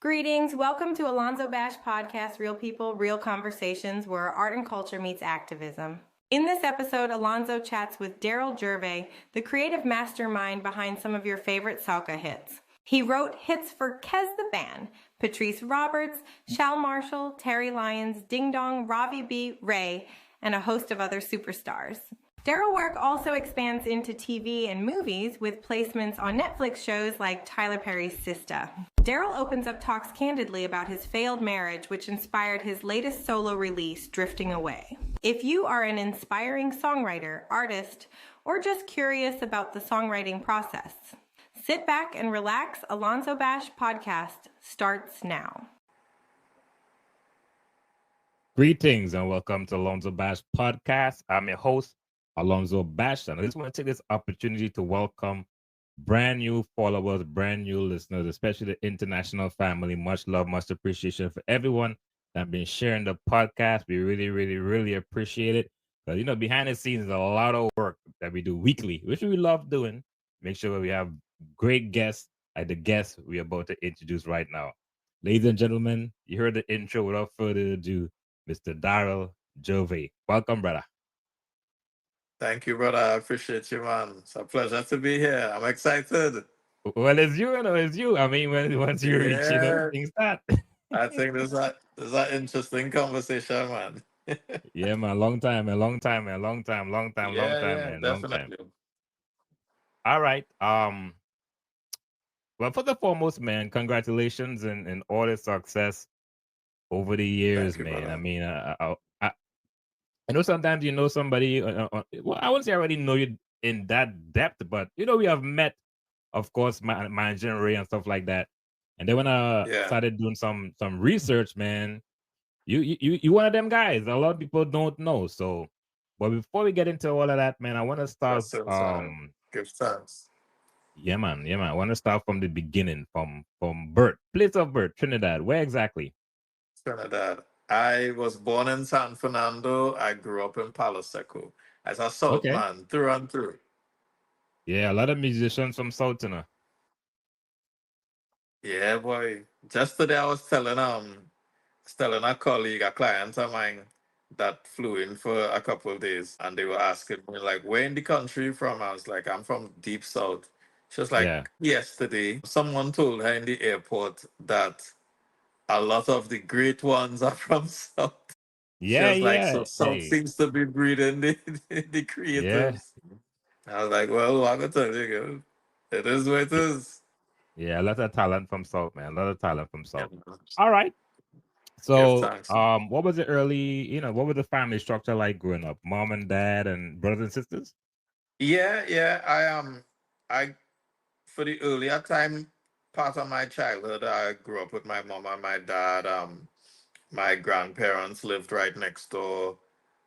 Greetings. Welcome to Alonzo Bash Podcast, Real People, Real Conversations, where art and culture meets activism. In this episode, Alonzo chats with Darryl Gervais, the creative mastermind behind some of your favorite soca hits. He wrote hits for Kez the Band, Patrice Roberts, Shal Marshall, Terri Lyons, Ding Dong, Ravi B, Ray, and a host of other superstars. Darryl work also expands into TV and movies with placements on Netflix shows like Tyler Perry's Sistas. Darryl opens up talks candidly about his failed marriage, which inspired his latest solo release, Drifting Away. If you are an inspiring songwriter, artist, or just curious about the songwriting process, sit back and relax. Alonzo Bash Podcast starts now. Greetings and welcome to Alonzo Bash Podcast. I'm your host, Alonzo Bash, and I just want to take this opportunity to welcome brand new followers, brand new listeners, especially the international family. Much love, much appreciation for everyone that have been sharing the podcast. We really appreciate it. Because, behind the scenes is a lot of work that we do weekly, which we love doing. Make sure we have great guests like the guests we're about to introduce right now. Ladies and gentlemen, you heard the intro. Without further ado, Mr. Darryl Gervais. Welcome, brother. Thank you, brother. I appreciate you, man. It's a pleasure to be here. I'm excited. Well, it's you. I mean, once you reach, things start. I think there's an interesting conversation, man. Yeah, man. Long time, man. Long time. Definitely. All right. Well, for the foremost, man, congratulations and all the success over the years, man. Brother. I mean, I know sometimes you know somebody. Well, I wouldn't say I already know you in that depth, but we have met, of course, my genre and stuff like that. And then when I started doing some research, man, you one of them guys. A lot of people don't know. So, but before we get into all of that, man, I want to start. Give thanks. Yeah, man. I want to start from the beginning, from birth, place of birth, Trinidad. Where exactly? Trinidad. I was born in San Fernando. I grew up in Palo Seco. As a South man, through and through. Yeah, a lot of musicians from South, Yeah, boy. Just today I was telling a colleague, a client of mine that flew in for a couple of days, and they were asking me, like, where in the country from? I was like, I'm from deep south. She was like, yesterday, someone told her in the airport that a lot of the great ones are from South. Yeah, she was like, so South seems to be breeding the creators. Yeah. I was like, well, I'm going to tell you, it is what it is. Yeah, a lot of talent from South, man. A lot of talent from South. Yeah. All right. So, what was the early, what was the family structure like growing up? Mom and dad and brothers and sisters? Yeah. I for the earlier time, part of my childhood, I grew up with my mom and my dad. My grandparents lived right next door.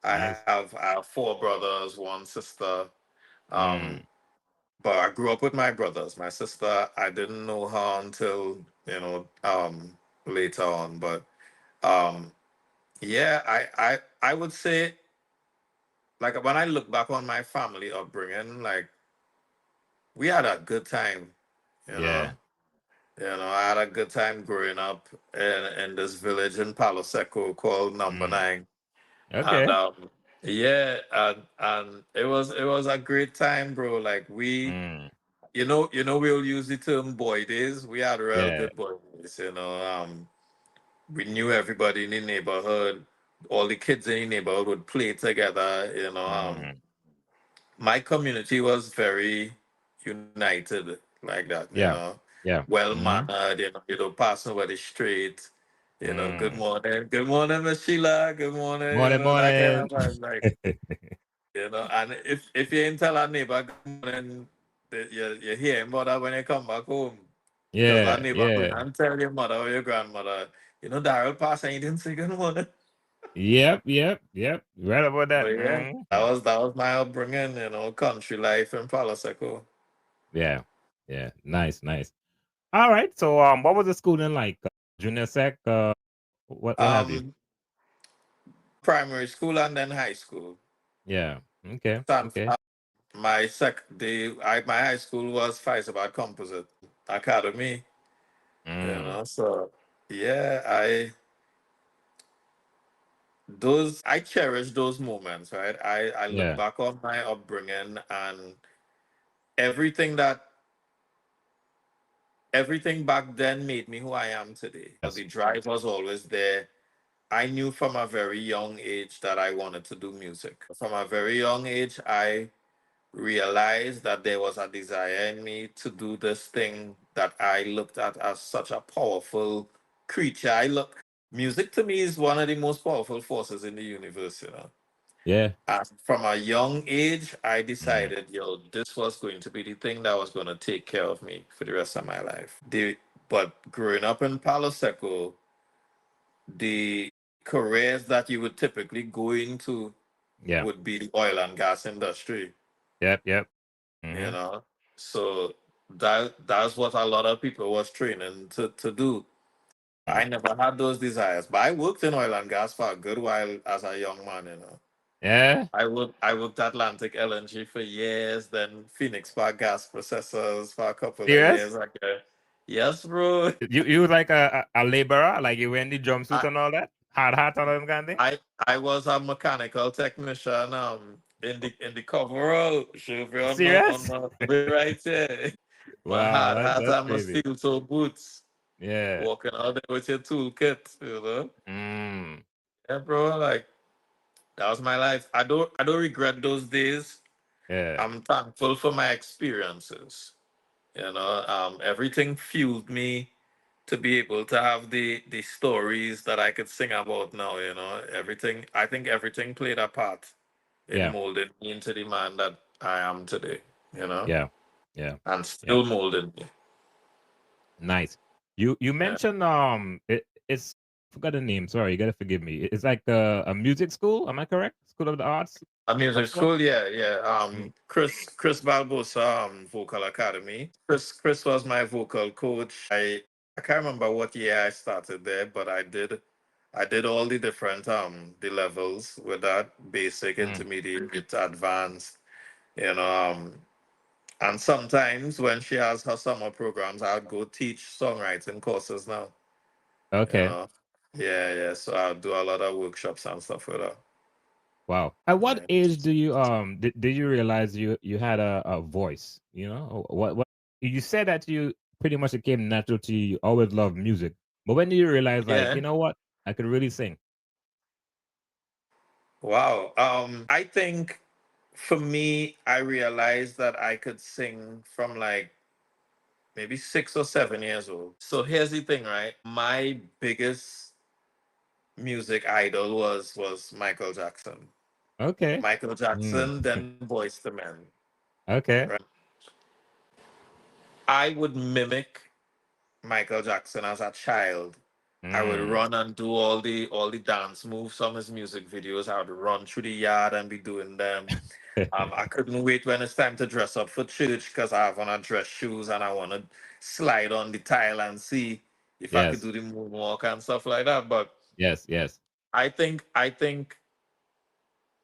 Nice. I have 4 brothers, 1 sister. But I grew up with my brothers. My sister, I didn't know her until, later on. But I would say, like, when I look back on my family upbringing, like, we had a good time, you know. I had a good time growing up in this village in Palo Seco called Number 9. Okay. And and it was a great time, bro. Like we we'll use the term boy days. We had real good boy days, we knew everybody in the neighborhood. All the kids in the neighborhood would play together, my community was very united like that, well mannered, passing over the street, good morning, Miss Sheila, good morning, morning. That kind of vibe, like, and if you ain't tell our neighbor good morning, you hear him mother when you come back home. Yeah, our neighbor and tell your mother or your grandmother, Darryl passed and you didn't say good morning. Yep. Right about that. Yeah, that was my upbringing, country life in Palo Seco. Yeah. Nice. All right. So, what was the schooling like? Junior sec? What have you? Primary school and then high school. Yeah. Okay. My high school was Faisabad Composite Academy. So Yeah, I cherish those moments, right? I look Yeah. back on my upbringing and everything that everything back then made me who I am today. Yes. The drive was always there. I knew from a very young age that I wanted to do music. From a very young age, I realized that there was a desire in me to do this thing that I looked at as such a powerful creature. Music to me is one of the most powerful forces in the universe, you know. Yeah. And from a young age, I Mm. decided, yo, this was going to be the thing that was going to take care of me for the rest of my life. But growing up in Palo Seco, the careers that you would typically go into Yeah. would be the oil and gas industry, Yep. Yep. you Mm-hmm. know. So that's what a lot of people was training to do. I never had those desires, but I worked in oil and gas for a good while as a young man, you know. Yeah. I worked Atlantic LNG for years, then Phoenix Park gas processors for a couple of Serious? years. Okay. Yes, bro. You was like a laborer, like you wear the jumpsuit I and all that, hard hat and all them kind of thing. I I was a mechanical technician in the coverall chauffeur on Serious? the right here. My Wow, hard that's hat that's and my crazy. steel toe boots. Yeah. Walking out there with your toolkit, you know. Mm. Yeah, bro, like that was my life. I don't regret those days. Yeah. I'm thankful for my experiences. You know, everything fueled me to be able to have the stories that I could sing about now. You know, everything. I think everything played a part in Yeah. molding me into the man that I am today. You know, Yeah. Yeah. and Yeah. still molding me. Nice. You Yeah. mentioned it's forgot the name. Sorry, you gotta forgive me. It's like a music school. Am I correct? School of the Arts. A music Also. school, yeah, yeah. Mm. Chris Balbosa, vocal academy. Chris was my vocal coach. I can't remember what year I started there, but I did all the different the levels with that basic, Mm. intermediate, advanced, you know. And sometimes when she has her summer programs, I'd go teach songwriting courses now. You Okay. know, yeah, yeah. So I'll do a lot of workshops and stuff with her. Wow. At what Yeah. age do you did you realize you had a voice? You know what you said that you pretty much it came natural to you. You always loved music, but when did you realize like Yeah. you know what I could really sing? Wow. I think for me, I realized that I could sing from like maybe 6 or 7 years old. So here's the thing, right? My biggest music idol was Michael Jackson. Okay. Michael Mm. Jackson, then Boyz II Men. Okay. Right? I would mimic Michael Jackson as a child. I would Mm. run and do all the dance moves on his music videos. I would run through the yard and be doing them. I couldn't wait when it's time to dress up for church because I have on a dress shoes and I want to slide on the tile and see if I could Yes. do the moonwalk and stuff like that. But Yes. Yes. I think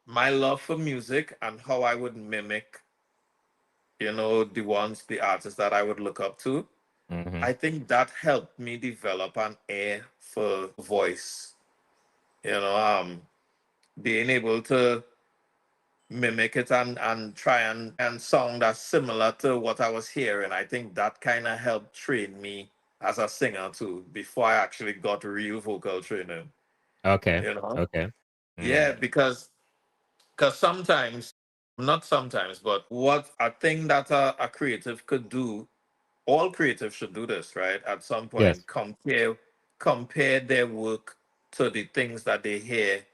my love for music and how I would mimic, the artists that I would look up to, Mm-hmm. I think that helped me develop an ear for voice. You know, being able to mimic it and try and sound as similar to what I was hearing. I think that kind of helped train me as a singer too before I actually got real vocal training. Okay. You know, Okay. yeah, Mm. because sometimes, not sometimes, but what a thing that a creative could do, all creatives should do this, right? At some Yes. point, compare their work to the things that they hear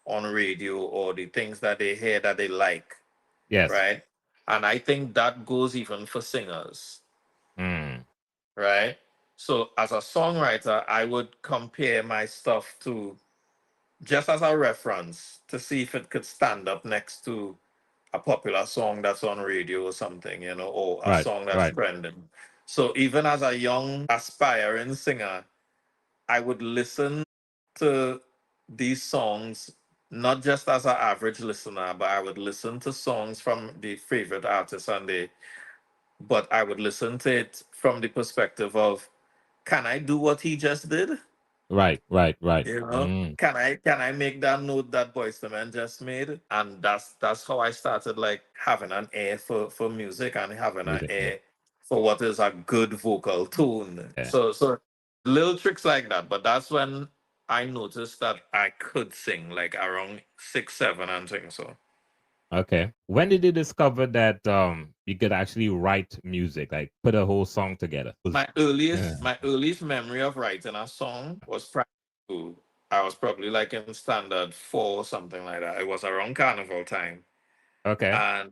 on radio or the things that they hear that they like, Yes. right? And I think that goes even for singers, Mm. right? So as a songwriter, I would compare my stuff to just as a reference to see if it could stand up next to a popular song that's on radio or something, or a Right. song that's Right. trending. So even as a young aspiring singer, I would listen to these songs not just as an average listener, but I would listen to songs from the favorite artists but I would listen to it from the perspective of, can I do what he just did? Right, right, right. You know, can I make that note that Boyz II Men just made? And that's how I started like having an ear for music and having an Music, yeah, ear for what is a good vocal tone. yeah. So little tricks like that. But that's when I noticed that I could sing like around 6, 7 and things. So Okay. When did you discover that you could actually write music, like put a whole song together? my Yeah. earliest my earliest memory of writing a song was primary school. I was probably like in standard 4 or something like that. It was around carnival time. Okay. And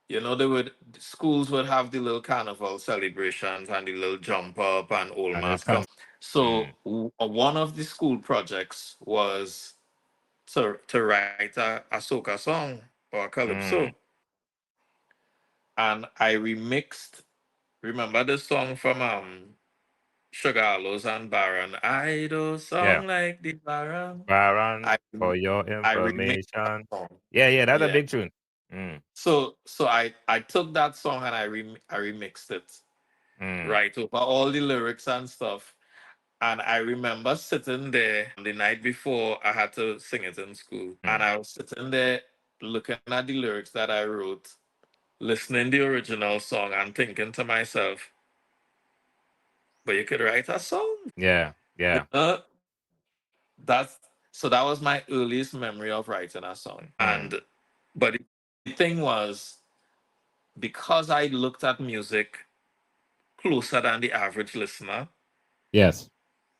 you know, schools would have the little carnival celebrations and the little jump up and old And it mask comes. come. So Mm, one of the school projects was to write a soca song or a calypso, mm, and I remixed. Remember the song from Sugar Aloes and Baron? I do yeah. song like the Baron. Baron, I for your I remixed that information. song. Yeah, yeah, that's a Yeah. big tune. Mm, So I took that song and I remixed it mm, right over all the lyrics and stuff. And I remember sitting there the night before I had to sing it in school. And mm. I was sitting there looking at the lyrics that I wrote, listening the original song and thinking to myself, but you could write a song. Yeah, You yeah. know, that's so that was my earliest memory of writing a song. Mm, But the thing was, because I looked at music closer than the average listener, yes,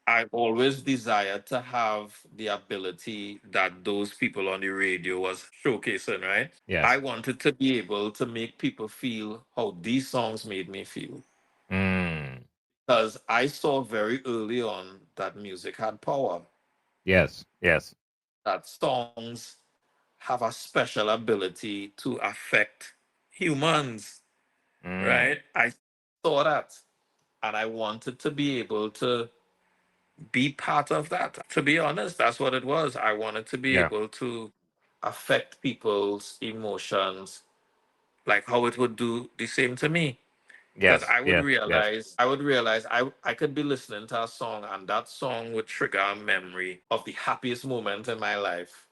I always desired to have the ability that those people on the radio was showcasing, right? I yes. wanted to be able to make people feel how these songs made me feel. Mm, Because I saw very early on that music had power, yes, yes. that songs have a special ability to affect humans, Mm, right? I saw that and I wanted to be able to be part of that. To be honest, that's what it was. I wanted to be yeah, able to affect people's emotions, like how it would do the same to me. Because yes, yes, yes. I would realize I could be listening to a song and that song would trigger a memory of the happiest moment in my life.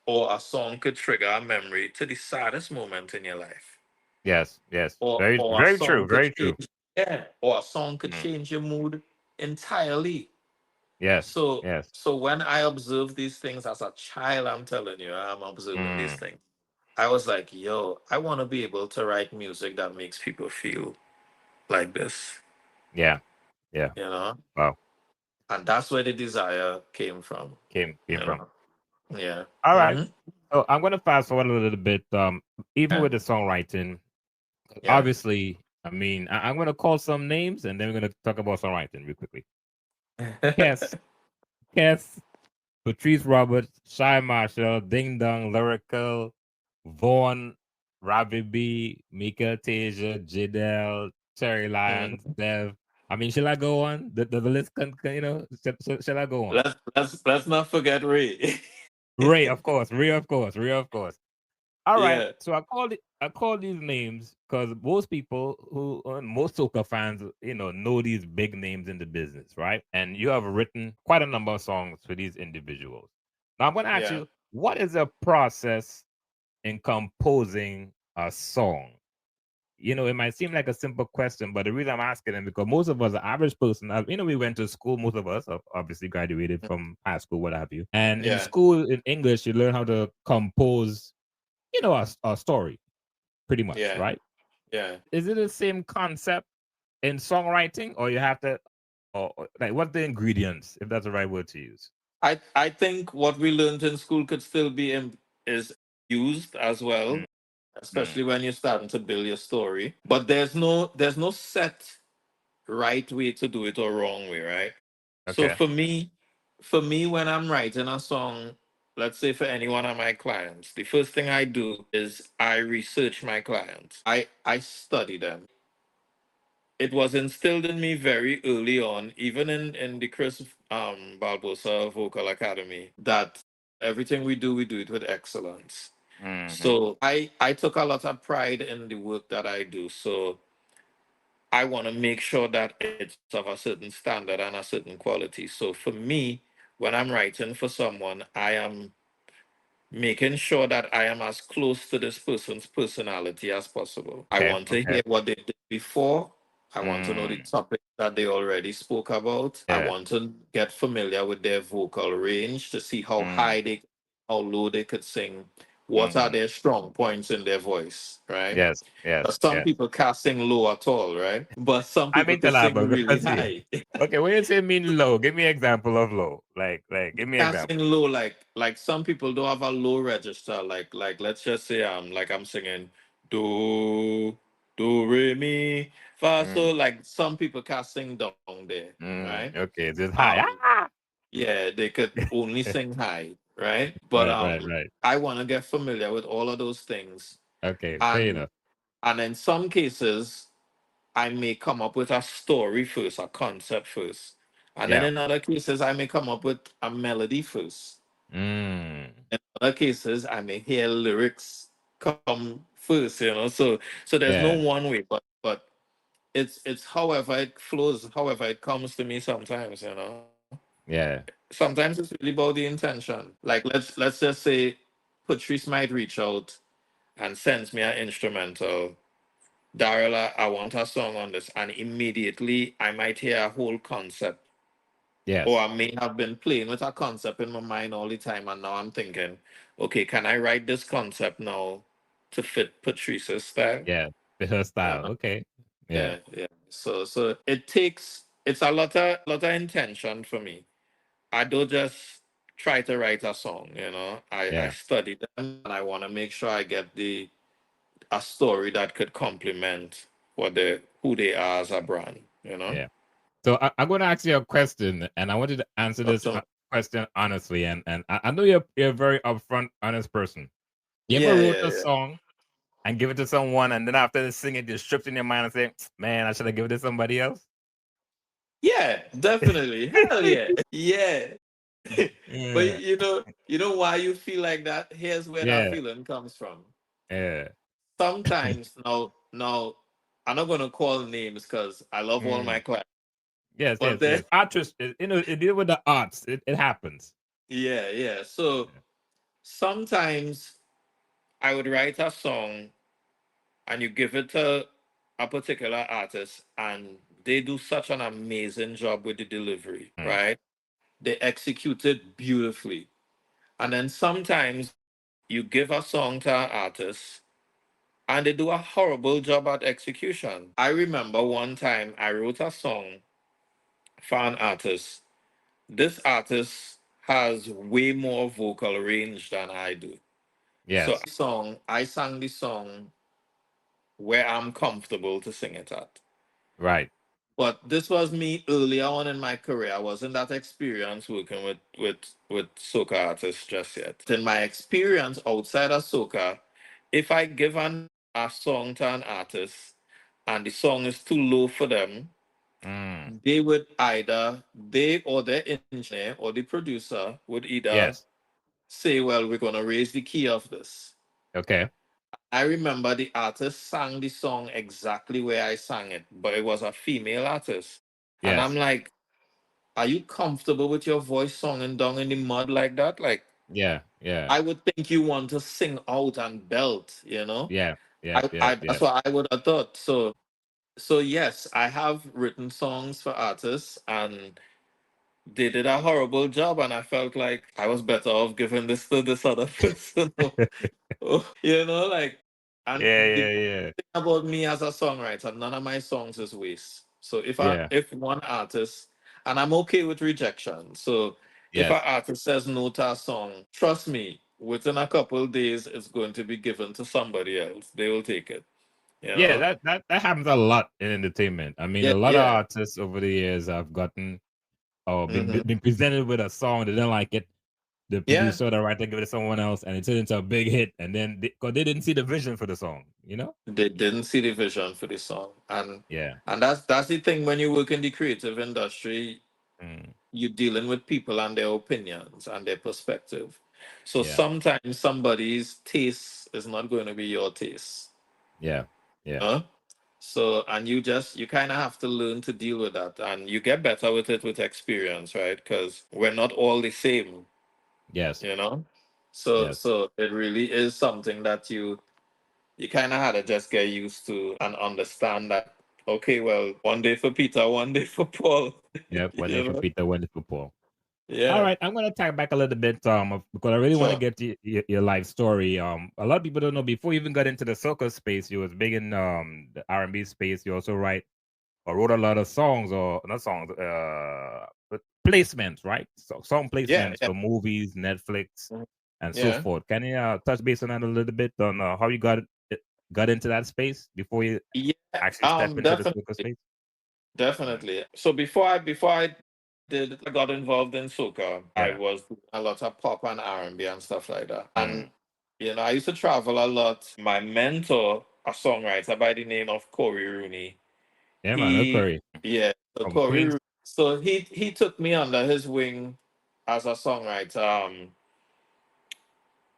Or a song could trigger a memory to the saddest moment in your life. Yes, yes. Or Very, or a very true. song could Very true. change, yeah, or a song could Mm, change your mood entirely. yes, So yes. so when I observed these things as a child, I'm telling you, I'm observing these Mm, things. I was like, yo, I want to be able to write music that makes people feel like this, yeah, yeah. you know? Wow. And that's where the desire came from, Came you from. know? Yeah. All right. Hmm. So I'm gonna fast forward a little bit. Even Yeah. with the songwriting, Yeah. obviously, I mean, I'm gonna call some names and then we're gonna talk about songwriting real quickly. Kes, Kes, Patrice Roberts, Shal Marshall, Ding Dong, Lyrikal, Vaughn, Ravi B, Mical Teja, Jidel, Terri Lyons, Mhm. Dev. I mean, shall I go on? The list can shall I go on? Let's not forget Ray. Ray, of course, Ray, of course, Ray, of course. All right. Yeah. So I call these names because most people who most soca fans, know these big names in the business, right? And you have written quite a number of songs for these individuals. Now I'm gonna ask Yeah. you, what is the process in composing a song? It might seem like a simple question, but the reason I'm asking it because most of us, the average person, we went to school. Most of us obviously graduated from high school, what have you. And in Yeah. school, in English, you learn how to compose, a story, pretty much, Yeah. right? Yeah. Is it the same concept in songwriting, or you have to, or like, what's the ingredients, if that's the right word to use? I think what we learned in school could still be is used as well, Mm, mm, especially when you're starting to build your story. But there's no set right way to do it or wrong way, right? So okay. for me, when I'm writing a song, let's say for any one of my clients, the first thing I do is I research my clients. I study them. It was instilled in me very early on, even in the Chris Barbosa Vocal Academy, that everything we do it with excellence. Hmm. So I took a lot of pride in the work that I do. So I want to make sure that it's of a certain standard and a certain quality. So for me, when I'm writing for someone, I am making sure that I am as close to this person's personality as possible. I Okay. want to Okay. hear what they did before. I want to know the Mm, topic that they already spoke about. I yeah. want to get familiar with their vocal range to see how Mm, high they, how low they could sing. What are mm-hmm. their strong points in their voice, right? Yes. Yes. Some Yes. people can't sing low at all, right? But some I people mean, could tell her, sing but really because see. high. Okay, when you say mean low, give me an example of low. Give me an Can't example. sing low like some people don't have a low register. Like let's just say like I'm singing do re mi fa so, Mm, like some people can't sing down there, right? okay, just high. Um Ah! yeah, they could only sing high, right? But Right, right, right. I want to get familiar with all of those things. Okay, fair And enough. in some cases I may come up with a story first, a concept first. And then Yeah. in other cases I may come up with a melody first. Mm, In other cases, I may hear lyrics come first, so there's no yeah, one way, but it's however it flows, however it comes to me sometimes. yeah, Sometimes it's really about the intention. Like let's just say Patrice might reach out and sends me an instrumental. Darryl, I want a song on this, and immediately I might hear a whole concept. Or yes, I may have been playing with a concept in my mind all the time, and now I'm thinking, okay, can I write this concept now to fit Patrice's style? yeah. The her You style. know? Okay. Yeah, Yeah. So it's a lot of intention for me. I don't just try to write a song. I yeah, study them, and I want to make sure I get the a story that could complement who they are as a brand. yeah. So I'm going to ask you a question, and I want you to answer this So question honestly. And I know you're a very upfront, honest person. You ever yeah, wrote yeah, a yeah. song and give it to someone, and then after they sing it, just stripped in your mind and say, "Man, I should have given it to somebody else." Yeah, definitely. Hell yeah. Yeah. But Yeah, you know why you feel like that? Here's where that yeah, feeling comes from. yeah. Sometimes now I'm not gonna call names because I love all my Mm. clients. Yes, But yes, then yes. Artists, it deal with the arts. It happens. yeah. So sometimes I would write a song and you give it to a particular artist and they do such an amazing job with the delivery, Mm. right? They execute it beautifully. And then sometimes you give a song to an artist and they do a horrible job at execution. I remember one time I wrote a song for an artist. This artist has way more vocal range than I do. So Yes, I sang the song where I'm comfortable to sing it at. right. But this was me earlier on in my career. I wasn't that experienced working with soca artists just yet. In my experience outside of soca, if I give a song to an artist and the song is too low for them, Mm. they would either they or their engineer or the producer would either Yes. say, "Well, we're gonna raise the key of this." Okay. I remember the artist sang the song exactly where I sang it, but it was a female artist. And I'm Yes. like, are you comfortable with your voice singing down in the mud like that? Like, Yeah. Yeah. I would think you want to sing out and belt. Yeah. Yep. I Yep. that's Yep. what I would have thought. So yes, I have written songs for artists and they did a horrible job and I felt like I was better off giving this to this other person. Like, and Yeah. the Yeah. Yeah. thing about me as a songwriter, none of my songs is waste. So Yeah. if one artist, and I'm okay with rejection. So if an Yes. artist says no to a song, trust me, within a couple of days, it's going to be given to somebody else. They will take it. You Yeah. know? That happens a lot in entertainment. I mean, Yeah, a lot of yeah, artists over the years have gotten or hmm been presented with a song they didn't like it. The yeah. producer, the writer, give it to someone else, and it turned into a big hit. And then because they didn't see the vision for the song, you know? They didn't see the vision for the song, and Yeah. that's the thing when you work in the creative industry. Mm. You're dealing with people and their opinions and their perspective. So Yeah. sometimes somebody's taste is not going to be your taste. Yeah. Yeah. Huh? So, and you kind of have to learn to deal with that, and you get better with it with experience, right? Because we're not all the same, Yes. you know. So, Yes. so it really is something that you kind of had to just get used to and understand that. Okay, well, one day for Peter, one day for Paul. Yep. One day You for know? Peter, one day for Paul. All Yeah. right, I'm gonna talk back a little bit, because I really want to Sure. get to your life story. A lot of people don't know before you even got into the soca space, you was big in the R&B space. You also wrote a lot of songs, or not songs, but placements, right? So song Yeah. placements Yeah. for movies, Netflix, Mhm. and so Yeah. forth. Can you touch base on that a little bit on how you got into that space before you Yeah. actually step into the soca Definitely. space? Mm. Definitely. So before I got involved in soca, I Yeah. was doing a lot of pop and R&B and stuff like that. And Mm. I used to travel a lot. My mentor, a songwriter by the name of Corey Rooney, Yeah, man. No he Curry yeah, so from Corey Queens. Rooney, so he took me under his wing as a songwriter.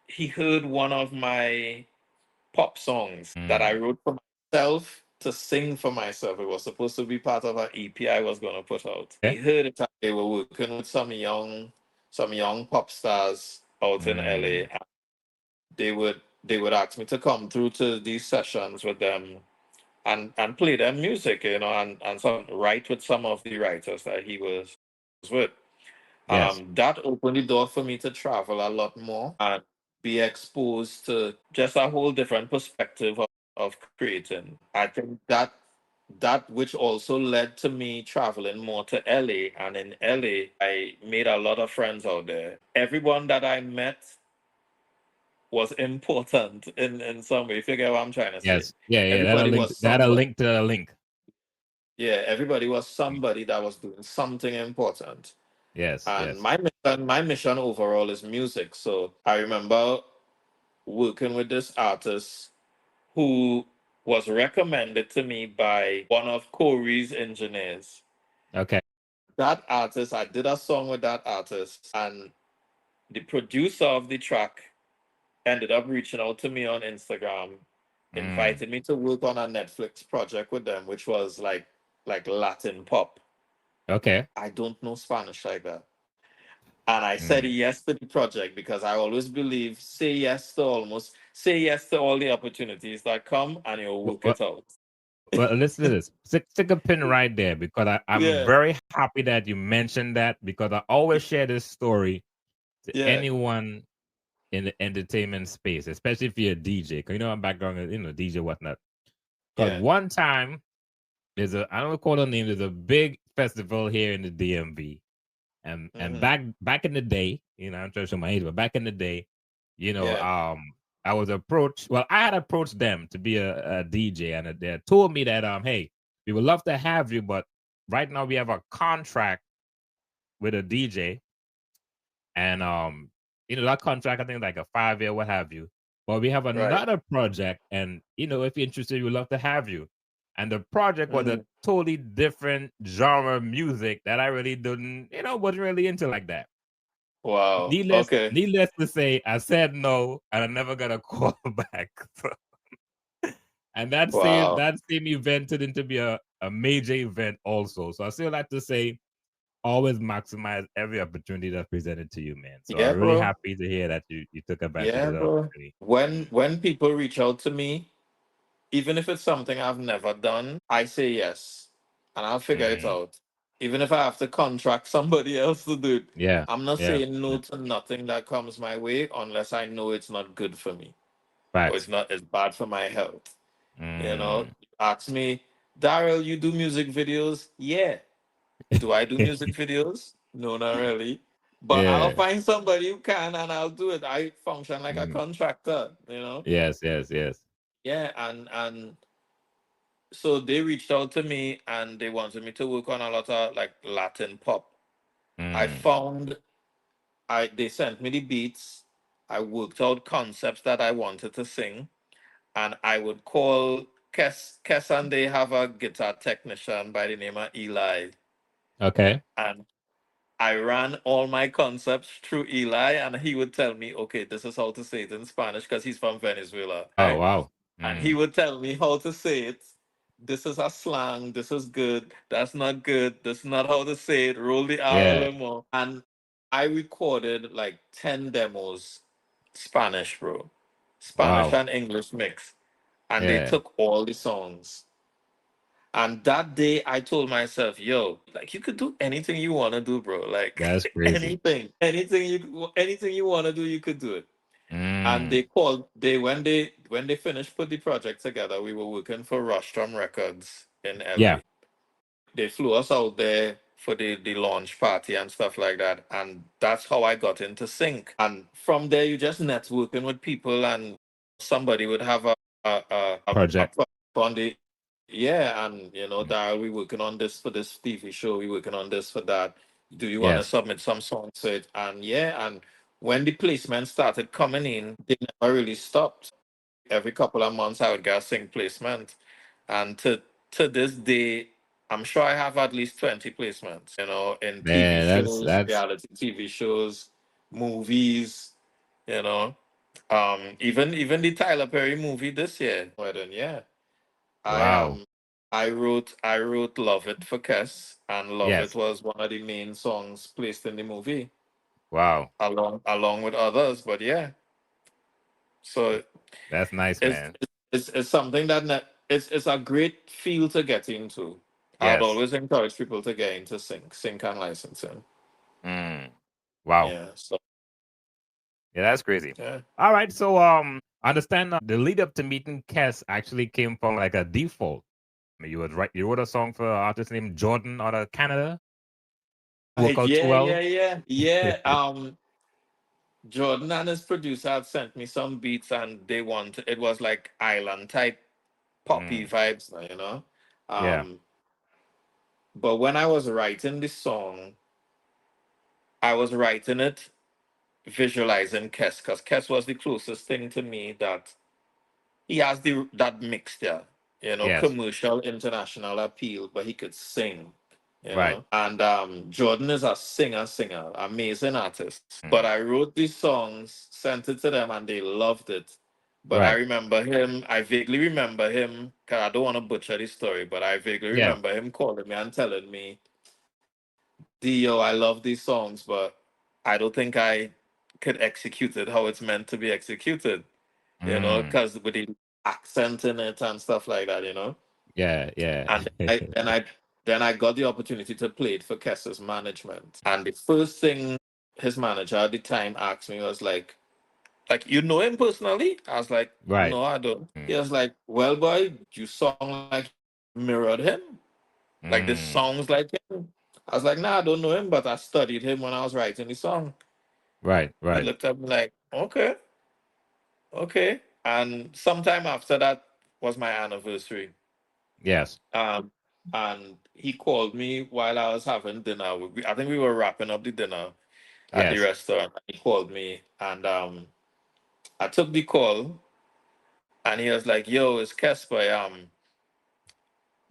He heard one of my pop songs that I Mm. wrote for myself to sing for myself. It was supposed to be part of an EP I was gonna put out. Okay. He heard it and they were working with some young pop stars out in LA. Mm. And they would ask me to come through to these sessions with them and play their music, and some write with some of the writers that he was with. Yes. That opened the door for me to travel a lot more and be exposed to just a whole different perspective of creating. I think that which also led to me traveling more to LA. And in LA, I made a lot of friends out there. Everyone that I met was important in some way. You figure what I'm trying to say? Yes. Yeah. Yeah. That a Everybody link. was That a somebody. link to a link. Yeah, everybody was somebody that was doing something important. Yes. And Yes. my mission overall is music. So I remember working with this artist who was recommended to me by one of Corey's engineers. Okay. That artist, I did a song with that artist, and the producer of the track ended up reaching out to me on Instagram, Mm. invited me to work on a Netflix project with them, which was like Latin pop. Okay. I don't know Spanish like that. And I said Mm. yes to the project because I always believe say yes to all the opportunities that come and you'll work Well, it out. well, listen to this. Stick a pin right there, because I'm Yeah, very happy that you mentioned that, because I always share this story to yeah, anyone in the entertainment space, especially if you're a DJ. Because you know my background is, DJ, whatnot. Because yeah. one time I don't recall the name. There's a big festival here in the DMV, and Hmm. back in the day, I'm trying to show my age, but back in the day, Yeah, I was approached. Well, I had approached them to be a DJ, and they told me that hey, we would love to have you, but right now we have a contract with a DJ, and that contract, I think, like a 5 year, what have you. But we have right. another project, and if you're interested, we'd love to have you. And the project was Hmm. a totally different genre of music that I really didn't, wasn't really into like that. Wow. Needless, Okay. needless to say, I said no, and I never got a call back. And Wow. that same event turned into be a major event also. So I still like to say, always maximize every opportunity that's presented to you, man. So Yeah, I'm really bro. happy to hear that you took advantage Yeah, of the bro. opportunity. When Mm. when people reach out to me, even if it's something I've never done, I say yes, and I'll figure it Mm. out. Even if I have to contract somebody else to do it, Yeah, I'm not yeah, saying no yeah. to nothing that comes my way unless I know it's not good for me or Facts. it's bad for my health. Mm. Ask me, Darryl, you do music videos? Yeah. Do I do music videos? No, not really. But I'll Yeah. find somebody who can and I'll do it. I function like a Mm. contractor. Yes, yes, yes. Yeah, and so they reached out to me and they wanted me to work on a lot of like Latin pop. I Mm. found I they sent me the beats. I worked out concepts that I wanted to sing, and I would call Kes and they have a guitar technician by the name of Eli. Okay. And I ran all my concepts through Eli, and he would tell me, okay, this is how to say it in Spanish because he's from Venezuela, Oh, right? wow. And he Mm. would tell me how to say it this is a slang, this is good, that's not good, this is not how to say it, roll the R a Yeah. little more. And I recorded like 10 demos, Spanish, bro. Spanish Wow. and English mix. And they Yeah. took all the songs. And that day I told myself, yo, like you could do anything you want to do, bro. That's Like crazy. anything you want to do, you could do it. And Mm. they called they when they finished put the project together, we were working for Rostrum Records in Yeah. LA. They flew us out there for the launch party and stuff like that. And that's how I got into sync. And from there you just networking with people, and somebody would have a Project. project on the, yeah, and Mm. Darryl, we working on this for this TV show, we working on this for that. Do you want to Yes. submit some songs to it? And yeah, and when the placements started coming in, they never really stopped. Every couple of months I would get a sync placement. And to this day, I'm sure I have at least 20 placements, in TV Man, shows, that's reality TV shows, movies, you know. Even the Tyler Perry movie this year. Well then, yeah. I wow. I wrote Love It for Kes, and Love It Yes. was one of the main songs placed in the movie, Wow. along with others. But yeah, so That's nice, it's man. it's something that it's a great field to get into. I'd Yes. always encourage people to get into sync and licensing. Mm. Wow. Yeah. So Yeah, that's crazy. yeah. All right. So I understand the lead up to meeting Kes actually came from like a default. I mean, you wrote a song for an artist named Jordan out of Canada. Work out too Yeah, well. yeah, yeah, yeah. Jordan and his producer had sent me some beats, and it was like island type poppy Mm. vibes, Yeah. Um, but when I was writing this song, I was writing it visualizing Kes, because Kes was the closest thing to me that he has that mixture, Yes. commercial international appeal, but he could sing, Right. And Jordan is a singer, amazing artist. But Mm. I wrote these songs, sent it to them, and they loved it. But Right. I vaguely remember him, because I don't want to butcher the story, but I vaguely Yeah. remember him calling me and telling me, Dio, I love these songs, but I don't think I could execute it how it's meant to be executed, Mm. because with the accent in it and stuff like that, Yeah. Yeah. And then I got the opportunity to play it for Kessa's management. And the first thing his manager at the time asked me was like, you know him personally? I was like, right. no, I don't. He Mm. was like, well, boy, you song like mirrored him. Like this Mm. sounds like him. I was like, nah, I don't know him, but I studied him when I was writing the song. Right. He Right. looked at me like, okay, okay. And sometime after that was my anniversary. Yes. Um, and he called me while I was having dinner. I think we were wrapping up the dinner at the Yes. restaurant. He called me, and I took the call, and he was like, "Yo, it's Kesper.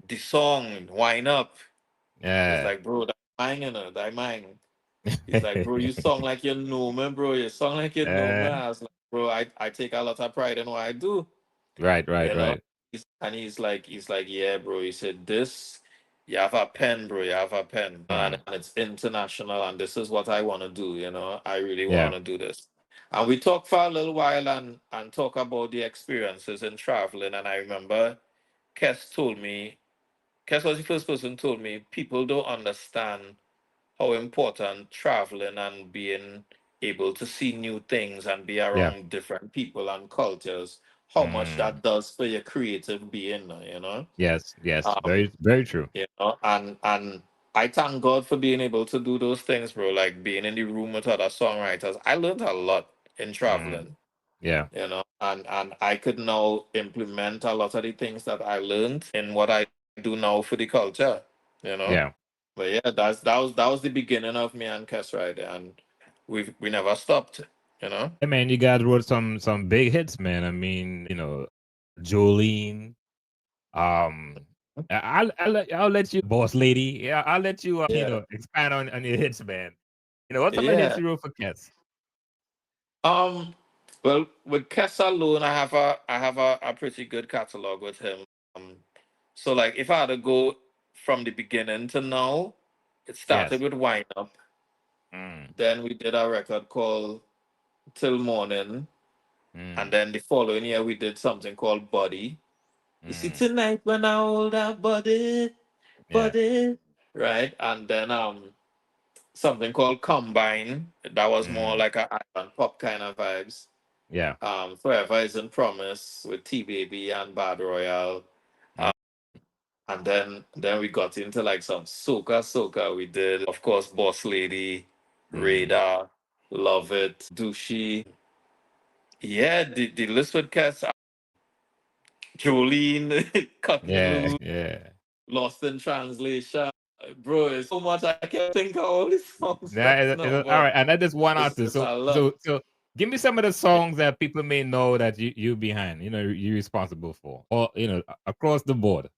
The song Wine Up." I was Yeah. like, "Bro, that mine, that mine." He's like, "Bro, you song like you know me, bro. You song like you know me." uh, I was like, "Bro, I take a lot of pride in what I do." right. Right. you know. Right. And he's like, yeah, bro. He said, this, you have a pen, bro. You have a pen, and Mm. it's international, and this is what I want to do. I really Yeah. want to do this. And we talked for a little while and talk about the experiences in traveling. And I remember Kes told me, Kes was the first person who told me people don't understand how important traveling and being able to see new things and be Yeah. around different people and cultures, how much Mm. that does for your creative being, Yes. Yes. um Very. Very true. and I thank God for being able to do those things, bro, like being in the room with other songwriters. I learned a lot in Mm. traveling, Yeah. and I could now implement a lot of the things that I learned in what I do now for the culture, you know Yeah. but yeah, that was the beginning of me and Kes right there, and we never stopped. You know. Hey man, you guys wrote some big hits, man. I mean, Jolene. Um, I'll let you, boss lady. Yeah, I'll let you, Yeah. expand on your hits, man. What's some of the hits Yeah. you wrote for Cats? Um. Well, with Kes alone, I have a pretty good catalog with him. Um. So like if I had to go from the beginning to now, it started Yes. with Wind Up. Mm, Then we did a record called Till Morning. And mm, then the following year we did something called Body. You see, mm. tonight when I hold that body, Yeah. body. Right? And then something called Combine. That was more Mm, like a island pop kind of vibes. yeah. Forever Isn't Promise with T Baby and Bad Royal. Mm, And then we got into like some soca. We did, of course, Boss Lady, mm. Radar, Love It, Douchey. Yeah, the list would cast Jolene, Cut Me Yeah. Loose, Yeah. Lost in Translation. Bro, it's so much I can't think of all these songs right now, All but right. And that is one artist. it's So, a lot. give me some of the songs that people may know that you behind, you're responsible for, or, across the board.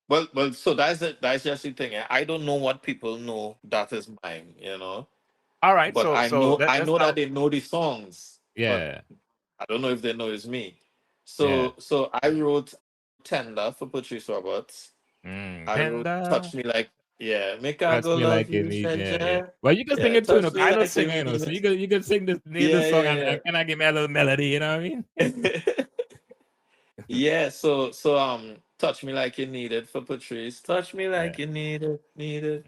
Well, so that's it. That's just the thing. I don't know what people know that is mine, All right. But So, I know I let's know that start. they know the songs, but Yeah. I don't know if they know it's me. Yeah. So I wrote Tender for Patrice Roberts. I wrote Tender. Touch Me Like, yeah, Make I Touch Go me Love like you You, need. yeah, Yeah. Yeah. yeah. Well, you can sing Yeah, it too. touch me I don't like sing, you mean so it. you can sing this, name this Yeah, song, and yeah, can I give me a little melody? You know what I mean? yeah. Yeah, so Touch Me Like You Need It for Patrice. Touch Me Yeah. Like You Need It.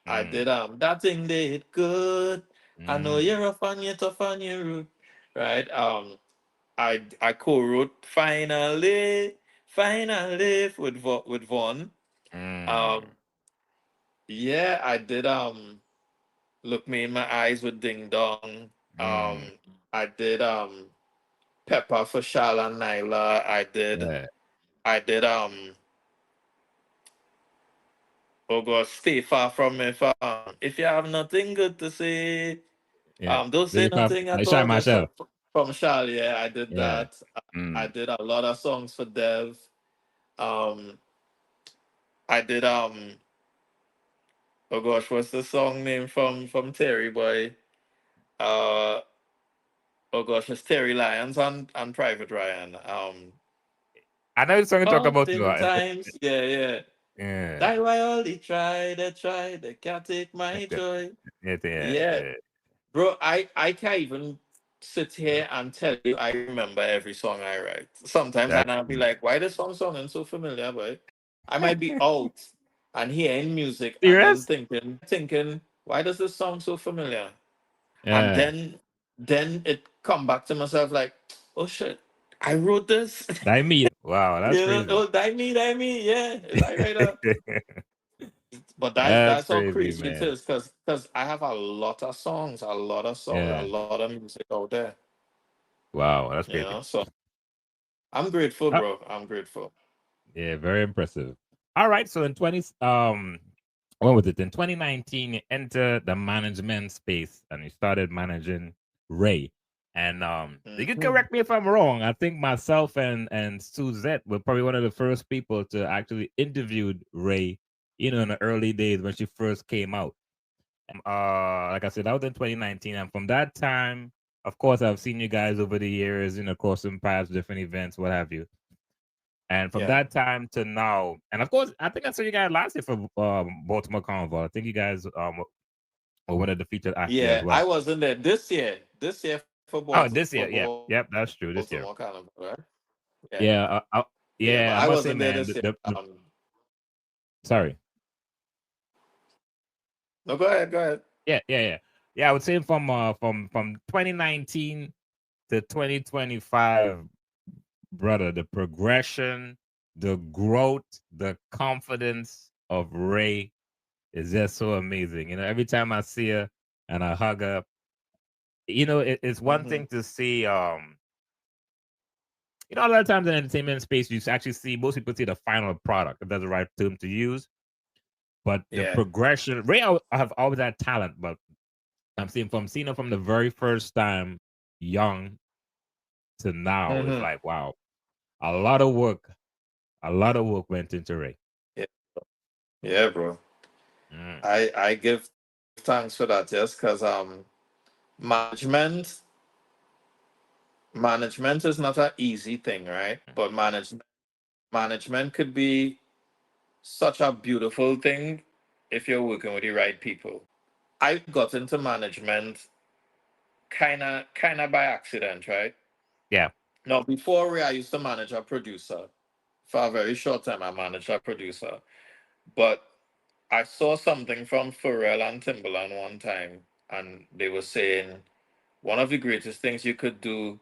I Mm, did That Thing Did Good. I know mm, you're rough and you're tough on your root. Right? I co-wrote Finally with Vaughn. Um, mm, yeah, I did Look Me in My Eyes with Ding Dong. Um, mm. I did Pepper for Shal and Nyla. Yeah. I did oh God, Stay Far From Me for If You Have Nothing Good to Say. Yeah. Don't say Lyrical, nothing at like Shal all, just Marshall. from Shal. Yeah, I did Yeah. that. I Mm. did a lot of songs for Dev. Um, I did oh gosh, what's the song name from Terry Boy? Uh oh gosh, it's Terri Lyons and Private Ryan. I know the song you talk about too. Oftentimes, yeah. Yeah. That's why all they can't take Yeah. my joy. Yeah. Yeah, Yeah. bro, I can't even sit here and tell you I remember every song I write. Sometimes That's I'll be like, why this song sounding so familiar, boy? I might be out and hearing music and then serious. thinking, why does this sound so familiar? And Yeah. then it come back to myself like, oh shit, I wrote this. That me. Wow, that's crazy. Oh, that me, yeah. I write a but That's that's how crazy, crazy it man. is because I have a lot of songs, a Yeah. lot of music out there. Wow, that's crazy. So I'm grateful, Uh, bro. I'm grateful. yeah, very impressive. All right, so in 20 what was it? In 2019, you entered the management space and you started managing Ray. And you can Mhm. correct me if I'm wrong. I think myself and Suzette were probably one of the first people to actually interviewed Ray, in the early days when she first came out. Like I said, that was in 2019. And from that time, of course, I've seen you guys over the years, crossing paths, different events, what have you. And from Yeah. that time to now, and of course, I think I saw you guys last year for Baltimore Carnival. I think you guys were one of the featured acts there as Yeah. well. I wasn't there this year. This year for Oh, this year, Baltimore yep, yep, that's true. This year, Carnival, right? Yeah. yeah, Yeah, but yeah. I I must say, wasn't there man, this year. sorry, No, go ahead, go ahead. yeah. I would say from 2019 to 2025, brother, the progression, the growth, the confidence of Ray is just so amazing. Every time I see her and I hug her, it's one Hmm. thing to see, a lot of times in entertainment space, you actually see most people see the final product, if that's the right term to use. But the Yeah. progression, Ray, I have always had talent, but seeing her from the very first time, young to now, it's Hmm. like, wow, a lot of work, went into Ray. Yeah. Yeah, bro. Mm, I give thanks for that, yes, because management management is not an easy thing, right? But management could be such a beautiful thing if you're working with the right people. I got into management kind of by accident, right? Yeah. Now, before I used to manage a producer. For a very short time, I managed a producer. But I saw something from Pharrell and Timbaland one time, and they were saying one of the greatest things you could do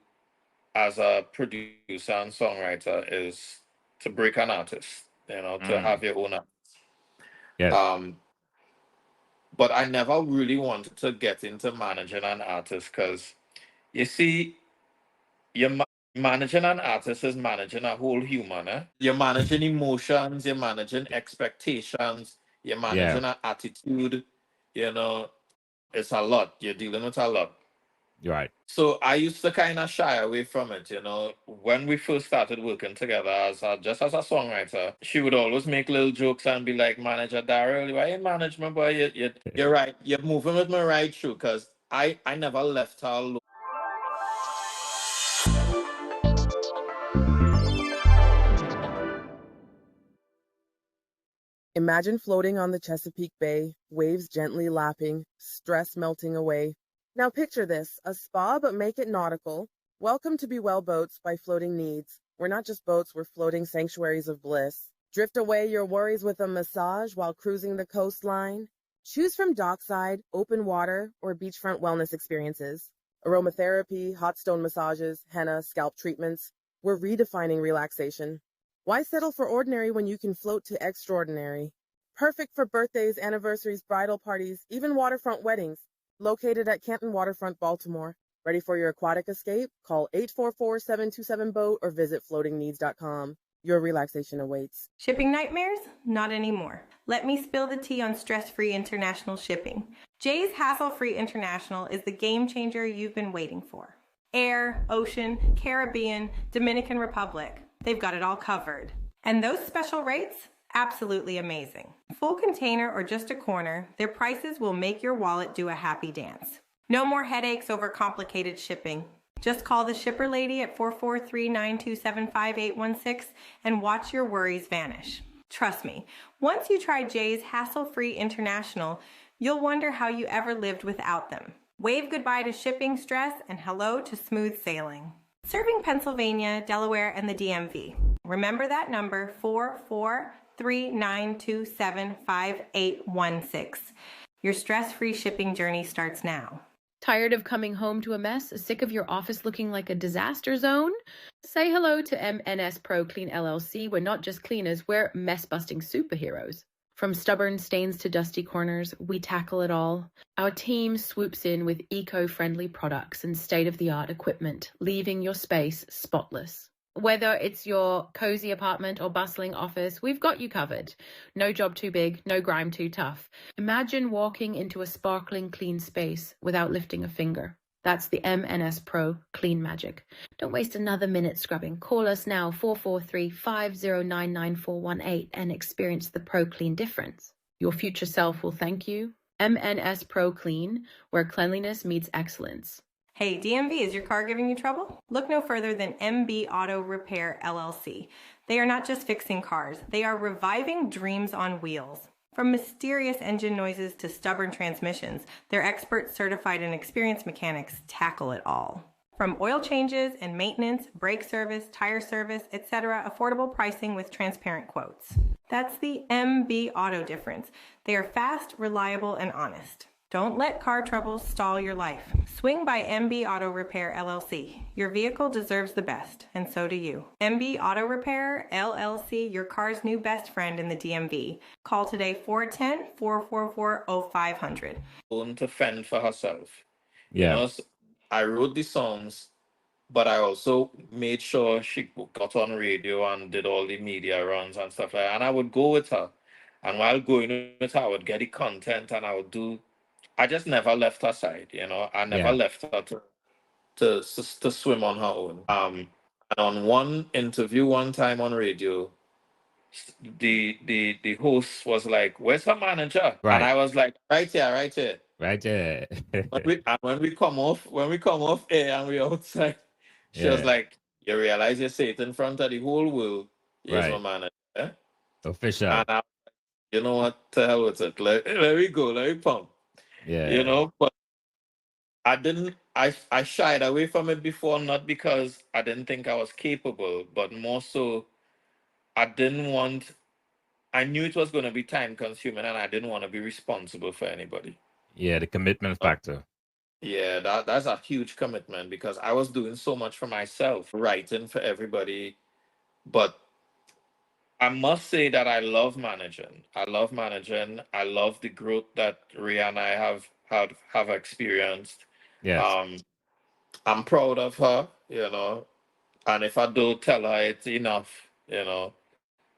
as a producer and songwriter is to break an artist, to have Mm. your own. Yes. Um, but I never really wanted to get into managing an artist because you see, managing an artist is managing a whole human. Eh? You're managing emotions, you're managing expectations, you're Yeah. managing an attitude. It's a lot. You're dealing with a lot. You're right. So I used to kind of shy away from it. When we first started working together just as a songwriter, she would always make little jokes and be like, "Manager Darryl, why you manage my boy? You're right. You're moving with me right through." Because I never left her alone. Imagine floating on the Chesapeake Bay, waves gently lapping, stress melting away. Now picture this, a spa but make it nautical. Welcome to Be Well Boats by Floating Needs. We're not just boats, we're floating sanctuaries of bliss. Drift away your worries with a massage while cruising the coastline. Choose from dockside, open water, or beachfront wellness experiences. Aromatherapy, hot stone massages, henna, scalp treatments. We're redefining relaxation. Why settle for ordinary when you can float to extraordinary? Perfect for birthdays, anniversaries, bridal parties, even waterfront weddings. Located at Canton Waterfront, Baltimore. Ready for your aquatic escape? Call 844-727-BOAT or visit floatingneeds.com. Your relaxation awaits. Shipping nightmares? Not anymore. Let me spill the tea on stress-free international shipping. Jay's Hassle-Free International is the game changer you've been waiting for. Air, ocean, Caribbean, Dominican Republic. They've got it all covered. And those special rates? Absolutely amazing. Full container or just a corner, their prices will make your wallet do a happy dance. No more headaches over complicated shipping. Just call the shipper lady at 443-927-5816 and watch your worries vanish. Trust me, once you try Jay's Hassle-Free International, you'll wonder how you ever lived without them. Wave goodbye to shipping stress and hello to smooth sailing. Serving Pennsylvania, Delaware, and the DMV. Remember that number, 443-927-5816. Your stress-free shipping journey starts now. Tired of coming home to a mess? Sick of your office looking like a disaster zone? Say hello to M&S Pro Clean LLC. We're not just cleaners, we're mess-busting superheroes. From stubborn stains to dusty corners, we tackle it all. Our team swoops in with eco-friendly products and state-of-the-art equipment, leaving your space spotless. Whether it's your cozy apartment or bustling office, we've got you covered. No job too big, no grime too tough. Imagine walking into a sparkling clean space without lifting a finger. That's the M&S Pro Clean Magic. Don't waste another minute scrubbing. Call us now, 443-509-9418, and experience the Pro Clean difference. Your future self will thank you. M&S Pro Clean, where cleanliness meets excellence. Hey, DMV, is your car giving you trouble? Look no further than MB Auto Repair LLC. They are not just fixing cars, they are reviving dreams on wheels. From mysterious engine noises to stubborn transmissions, their expert, certified, and experienced mechanics tackle it all. From oil changes and maintenance, brake service, tire service, etc., affordable pricing with transparent quotes. That's the MB Auto difference. They are fast, reliable, and honest. Don't let car troubles stall your life. Swing by MB Auto Repair LLC. Your vehicle deserves the best, and so do you. MB Auto Repair LLC, your car's new best friend in the DMV. Call today 410-444-0500. To fend for herself. Yeah. I wrote the songs, but I also made sure she got on radio and did all the media runs and stuff like that. And I would go with her. And while going with her, I would get the content and I just never left her side, I never left her to swim on her own. And on one interview one time on radio, the host was like, "Where's her manager?" Right. And I was like, "Right here, right here." Right there. when we come off air and we outside, she was like, "You realize you say it in front of the whole world? Here's my manager." Official. And you know what, to hell with it. Let me go, let me pump. You Yeah. know, but I didn't. I shied away from it before, not because I didn't think I was capable, but more so I didn't want. I knew it was going to be time consuming, and I didn't want to be responsible for anybody. Yeah, the commitment factor. Yeah, that's a huge commitment because I was doing so much for myself, writing for everybody. But I must say that I love managing. I love managing. I love the growth that Ray and I have experienced. Yes. Um, I'm proud of her, you know. And if I don't tell her it's enough, you know,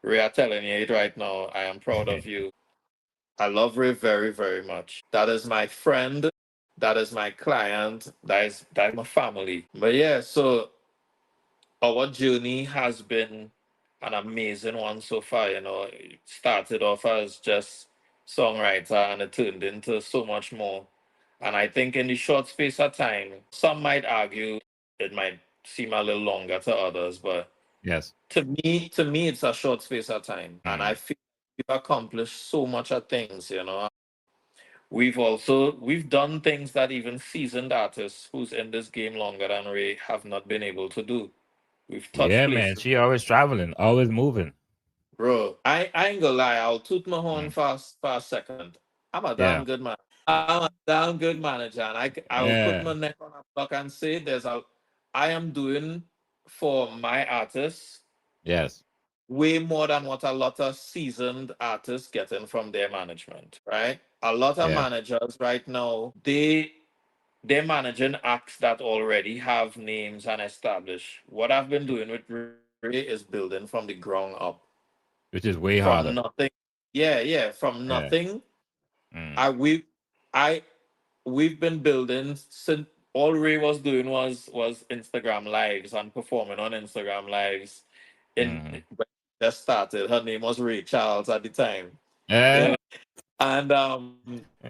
Ray, I'm telling you it right now. I am proud of you. I love Ray very, very much. That is my friend. That is my client. That is my family. But yeah, so our journey has been an amazing one so far. You know, it started off as just songwriter and it turned into so much more. And I think in the short space of time, some might argue it might seem a little longer to others, but Yes. to me, it's a short space of time. And I Mm. feel we've accomplished so much of things, you know. We've done things that even seasoned artists who's in this game longer than Ray have not been able to do. We've touched Yeah, man. places. She always traveling, always moving. Bro, I ain't gonna lie, I'll toot my horn Mm. for a second. I'm a damn Yeah. good man. I'm a damn good manager, and I will put Yeah. my neck on a block and say I am doing for my artists Yes. way more than what a lot of seasoned artists getting from their management, right? A lot of Yeah. managers right now, they're managing acts that already have names and established. What I've been doing with Ray is building from the ground up. Which is way From harder. nothing. Yeah, from Yeah. nothing. Mm. I we've been building since all Ray was doing was Instagram lives and performing on Instagram lives. In Mm-hmm. when she just started, her name was Ray Charles at the time. Yeah. Yeah. And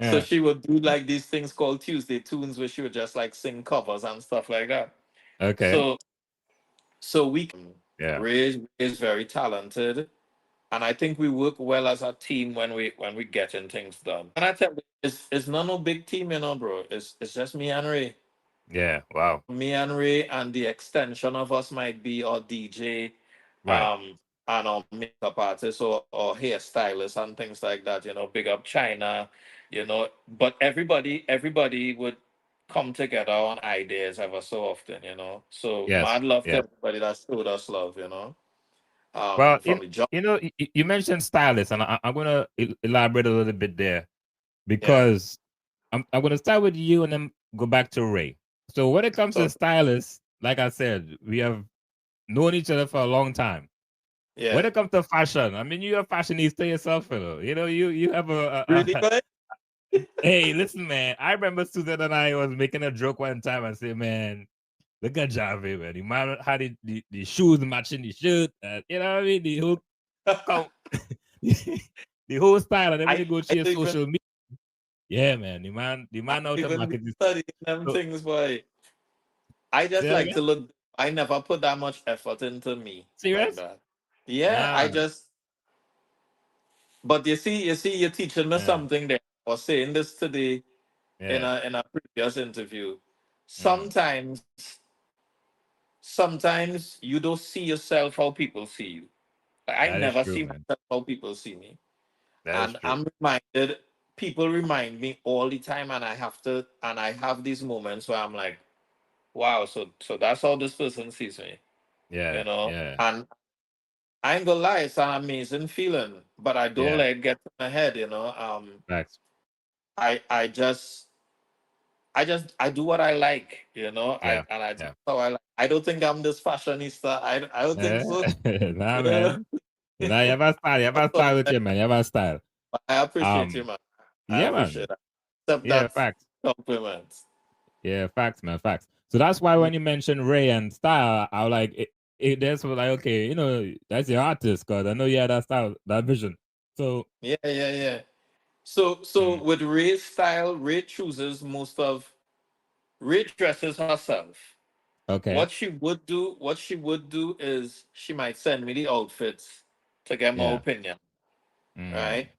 so Yeah. she would do like these things called Tuesday tunes where she would just like sing covers and stuff like that. Okay. So so we Yeah. Ray is very talented. And I think we work well as a team when we getting things done. And I tell you, it's not no big team, you know, bro. It's just me and Ray. Yeah. Wow. Me and Ray, and the extension of us might be our DJ, Right. and our makeup artist or hairstylist and things like that. You know, big up China, you know. But everybody would come together on ideas ever so often, you know. So Yes. mad love to Yeah. everybody that showed us love, you know. Well, From the job, you mentioned stylist, and I'm gonna elaborate a little bit there yeah. because I'm gonna start with you and then go back to Ray. So when it comes to So stylists, like I said, we have known each other for a long time. When yeah. it comes to fashion, I mean, you're a fashionista yourself, you have Really, but hey, listen, man. I remember Susan and I was making a joke one time and say, man, look at Gervais, man. The man had the shoes matching the shirt, you know what I mean? The whole co- the whole style, and then when you go to I your don't even social media, yeah, man, the I man out don't of even be market is studying them so. things, boy. I Say just that like again? to look. I never put that much effort into me like Serious? that. Yeah, I Nah, just. But you're teaching me yeah, something there. I was saying this today yeah, in a previous interview. mm, Sometimes you don't see yourself how people see you. Like, I that is never true, see man. myself how people see me. That is And true. I'm reminded, people remind me all the time, and I have these moments where I'm like, wow, so that's how this person sees me, you Yeah, know? yeah, And I ain't gonna lie, it's an amazing feeling, but I don't yeah. let it get to my head, you know. Facts. I do what I like, you know. Yeah, I do yeah. how I like. I don't think I'm this fashionista. I don't think Eh? so. Nah, You know? man. You know, you have a style. You have a So, style with you, man. You have a style. I appreciate you, Um, man. I yeah, man. appreciate that. Accept Yeah, that facts. compliment. Yeah, facts, man. Facts. So that's why when you mentioned Ray and style, I was like, that's what like, okay, that's your artist, cause I know you had that style, that vision. So, Yeah. So mm, with Ray's style, Ray dresses herself. okay, What she would do is she might send me the outfits to get my yeah, opinion, mm, right?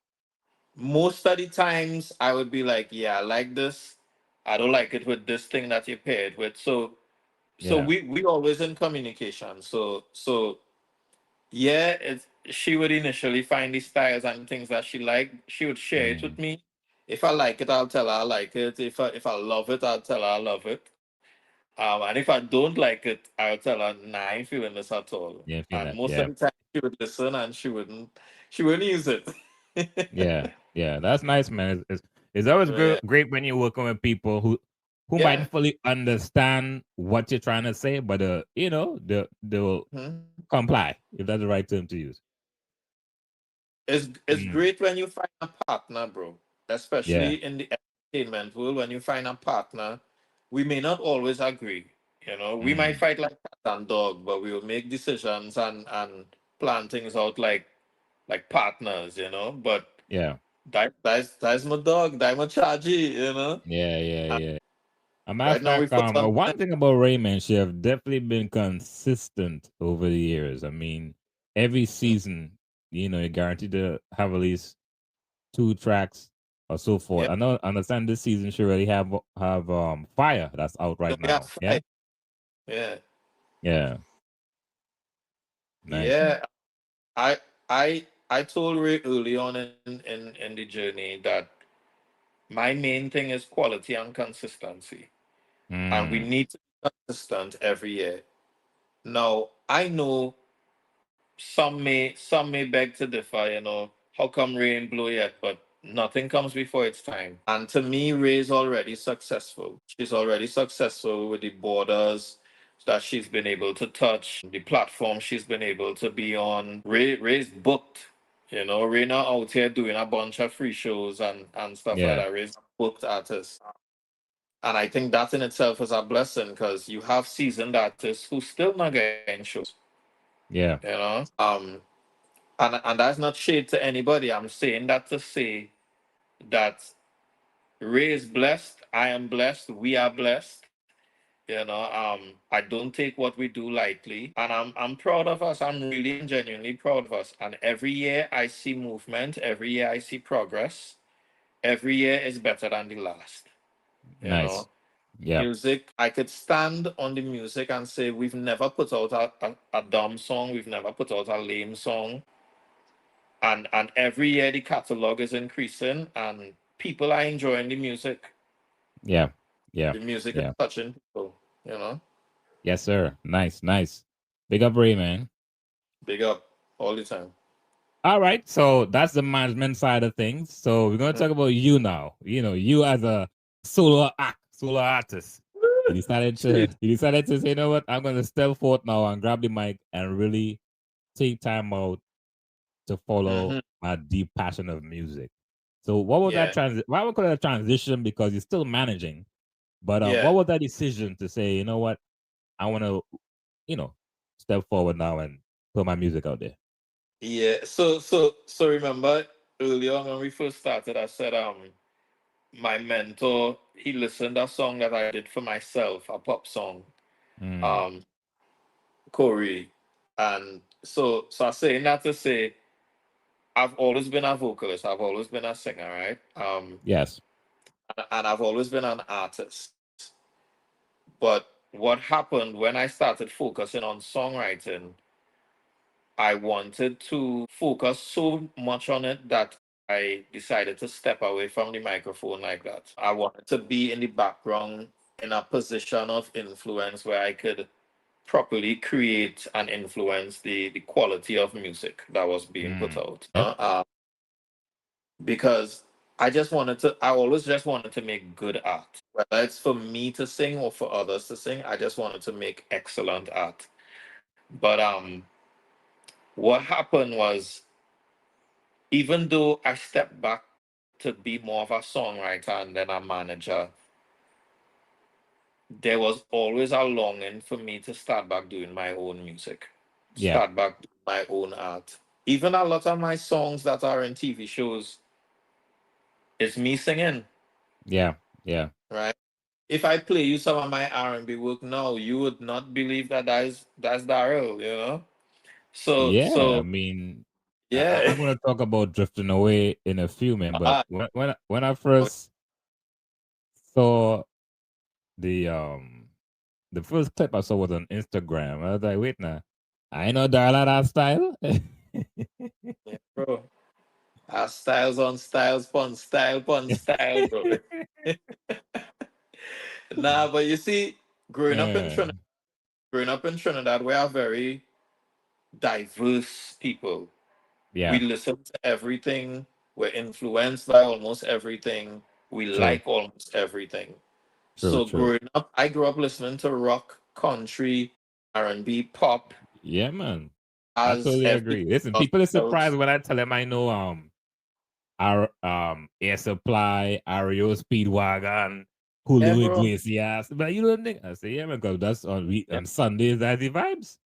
most of the times I would be like, yeah, I like this. I don't like it with this thing that you paired with. So Yeah. we always in communication. So yeah, she would initially find the styles and things that she liked. She would share it with Mm. me. If I like it, I'll tell her I like it. If I love it, I'll tell her I love it. And if I don't like it, I'll tell her, nah, I ain't feeling this at all. Yeah, I feel And that. most of Yeah. the time she would listen and she wouldn't use it. Yeah. Yeah. That's nice, man. It's always Yeah. great when you're working with people who Yeah. might fully understand what you're trying to say, but they'll Mhm. comply, if that's the right term to use. It's Mm. great when you find a partner, bro. Yeah. Especially in the entertainment world, when you find a partner, we may not always agree. We might Mm. fight like cat and dog, but we will make decisions and plan things out like partners. But Yeah. that's my dog, that's my chargy. Yeah. Yeah. And Yeah. A matter right of now we fact, focus on one thing about Raymond, she have definitely been consistent over the years. I mean, every season, you're guaranteed to have at least 2 tracks or so forth. yeah. I understand this season she already have Fire that's out No, right yeah, now. Yeah, fight. Yeah. yeah, nice. Yeah. I told Ray early on in the journey that my main thing is quality and consistency. And we Mm, need to be consistent every year. Now, I know some may beg to differ, how come rain blow yet, but nothing comes before its time. And to me, Ray's already successful. She's already successful with the borders that she's been able to touch, the platform she's been able to be on. Ray's booked. Ray now out here doing a bunch of free shows and stuff like yeah, that. Ray's a booked artist. And I think that in itself is a blessing because you have seasoned artists who still not getting shows. yeah, You know, and that's not shade to anybody. I'm saying that to say that Ray is blessed. I am blessed. We are blessed. I don't take what we do lightly, and I'm proud of us. I'm really and genuinely proud of us. And every year I see movement. Every year I see progress. Every year is better than the last. You nice. know, Yeah, music. I could stand on the music and say we've never put out a dumb song. We've never put out a lame song. And every year the catalog is increasing and people are enjoying the music. yeah, yeah, The music is yeah. touching people. Yes, sir. Nice, nice. Big up, Ray, man. Big up all the time. All right, so that's the management side of things. So we're gonna Mm. talk about you now. You as a solo artist. Shit. You decided to say, you know what, I'm gonna step forth now and grab the mic and really take time out to follow Hmm. my deep passion of music. So what was that Yeah. transition? Why would call it a transition? Because you're still managing, but what Yeah. was that decision to say, you know what, I want to, you know, step forward now and put my music out there? Yeah. So remember earlier on when we first started, I said my mentor, he listened to a song that I did for myself, a pop song, Mm, um, Corey. And so I saying that to say I've always been a vocalist, I've always been a singer, right? yes. And I've always been an artist. But what happened when I started focusing on songwriting, I wanted to focus so much on it that I decided to step away from the microphone like that. I wanted to be in the background in a position of influence where I could properly create and influence the quality of music that was being put Mm, out. yep. Because I always just wanted to make good art. Whether it's for me to sing or for others to sing, I just wanted to make excellent art. But what happened was, even though I stepped back to be more of a songwriter and then a manager, there was always a longing for me to start back doing my own music, Yeah. start back doing my own art. Even a lot of my songs that are in TV shows is me singing, Yeah. Yeah. right? If I play you some of my R&B work now, you would not believe that that's Darryl. So Yeah. I so mean, Yeah. I'm going to talk about drifting away in a few minutes, but Ah, when I first saw the um the first clip I saw was on Instagram, I was like, wait now, I know Darla that style. yeah, bro. Styles on styles, pun style, bro. Nah, but you see, growing up in Yeah, Trinidad, we are very diverse people. We yeah, listen to everything. We're influenced by almost everything. We true, like almost everything. true, So true. growing up, I grew up listening to rock, country, R&B, pop, Yeah, man. I as totally everything agree. Listen, else. people are surprised when I tell them I know our Air Supply, Ario Speedwagon, Yeah, Hulu bro. Iglesias. But you don't think I say, yeah, man, because that's Yeah. on Sundays, that's the vibes.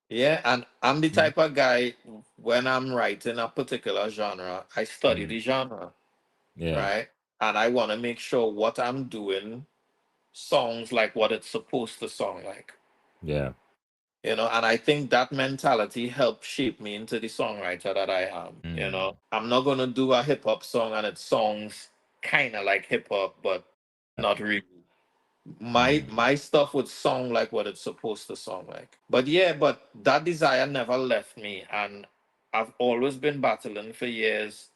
Yeah, and I'm the Mm, type of guy when I'm writing a particular genre, I study mm, the genre, yeah, right? And I want to make sure what I'm doing sounds like what it's supposed to sound like. yeah. And I think that mentality helped shape me into the songwriter that I am. Mm, I'm not gonna do a hip hop song and it sounds kind of like hip hop, but not really. mm, My stuff would sound like what it's supposed to sound like. But yeah, but that desire never left me, and I've always been battling for years,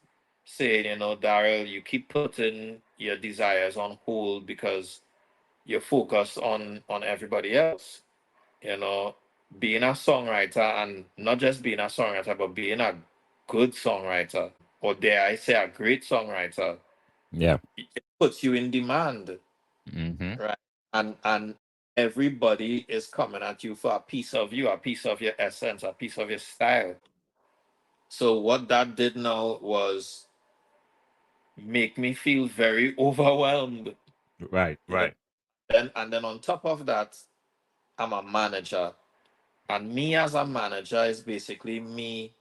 saying, Daryl, you keep putting your desires on hold because you're focused on everybody else. you know, Being a songwriter, and not just being a songwriter, but being a good songwriter, or dare I say a great songwriter, yeah. it puts you in demand, Mm-hmm. right? And everybody is coming at you for a piece of you, a piece of your essence, a piece of your style. So what that did now was make me feel very overwhelmed. Right, You know, right, and then on top of that, I'm a manager. And me as a manager is basically me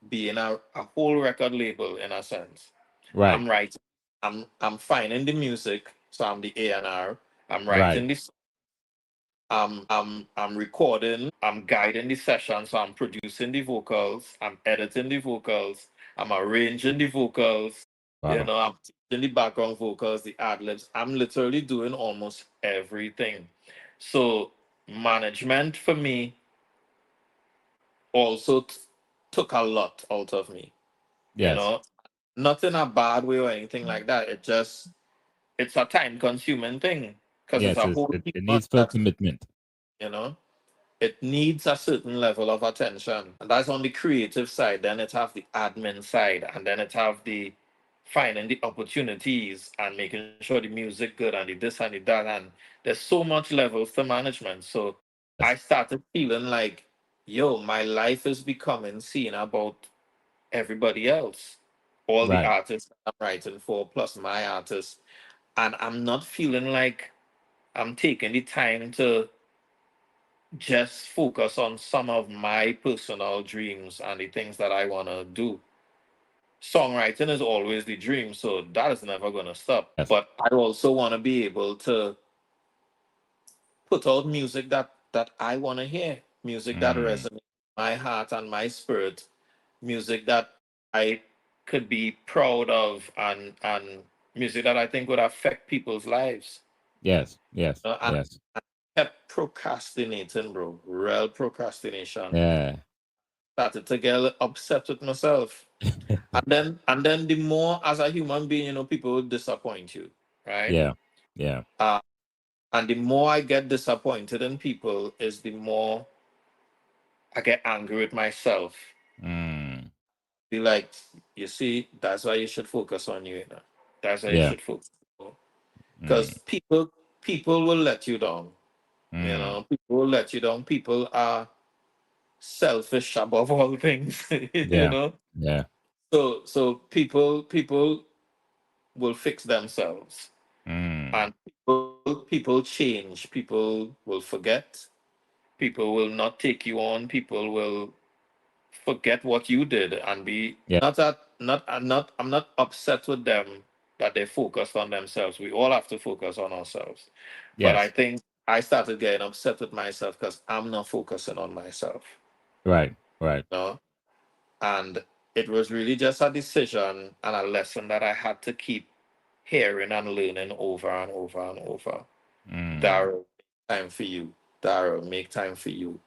being a whole record label in a sense. right, I'm writing, I'm finding the music, so I'm the A&R. I'm right. writing this, I'm recording, I'm guiding the session, so I'm producing the vocals, I'm editing the vocals, I'm arranging the vocals, Wow. I'm teaching the background vocals, the ad libs. I'm literally doing almost everything. So management for me also took a lot out of me, you Yes, know, not in a bad way or anything like that. It's a time consuming thing because it's yes. a whole team It needs full that, commitment. you know, it needs a certain level of attention. And that's on the creative side. Then it have the admin side, and then it have the finding the opportunities and making sure the music good and the this and the that. And there's so much levels to management. So I Yes, started feeling like, yo, my life is becoming seen about everybody else, all the right. artists that I'm writing for, plus my artists. And I'm not feeling like I'm taking the time to just focus on some of my personal dreams and the things that I want to do. Songwriting is always the dream, so that is never going to stop. Yes. But I also want to be able to put out music that I want to hear, music that Mm, resonates with my heart and my spirit, music that I could be proud of, and music that I think would affect people's lives. yes, yes, And yes. I kept procrastinating, bro. Real procrastination. Yeah, Started to get a little upset with myself. And then the more as a human being, people will disappoint you, right? yeah, yeah. Uh, and the more I get disappointed in people is the more I get angry with myself. Mm, Be like, you see, that's why you should focus on you. That's why you yeah. should focus. Mm, Because people will let you down. mm, People will let you down. People are selfish above all things. you yeah, know. yeah. So people will fix themselves, Mm, and people change. People will forget. People will not take you on. People will forget what you did and be yeah. not that not I'm not upset with them that they focused on themselves. We all have to focus on ourselves. But I Yes. think I started getting upset with myself because I'm not focusing on myself. Right. Right. You know? And it was really just a decision and a lesson that I had to keep hearing and learning over and over and over. Darryl, time for you. Darryl, make time for you.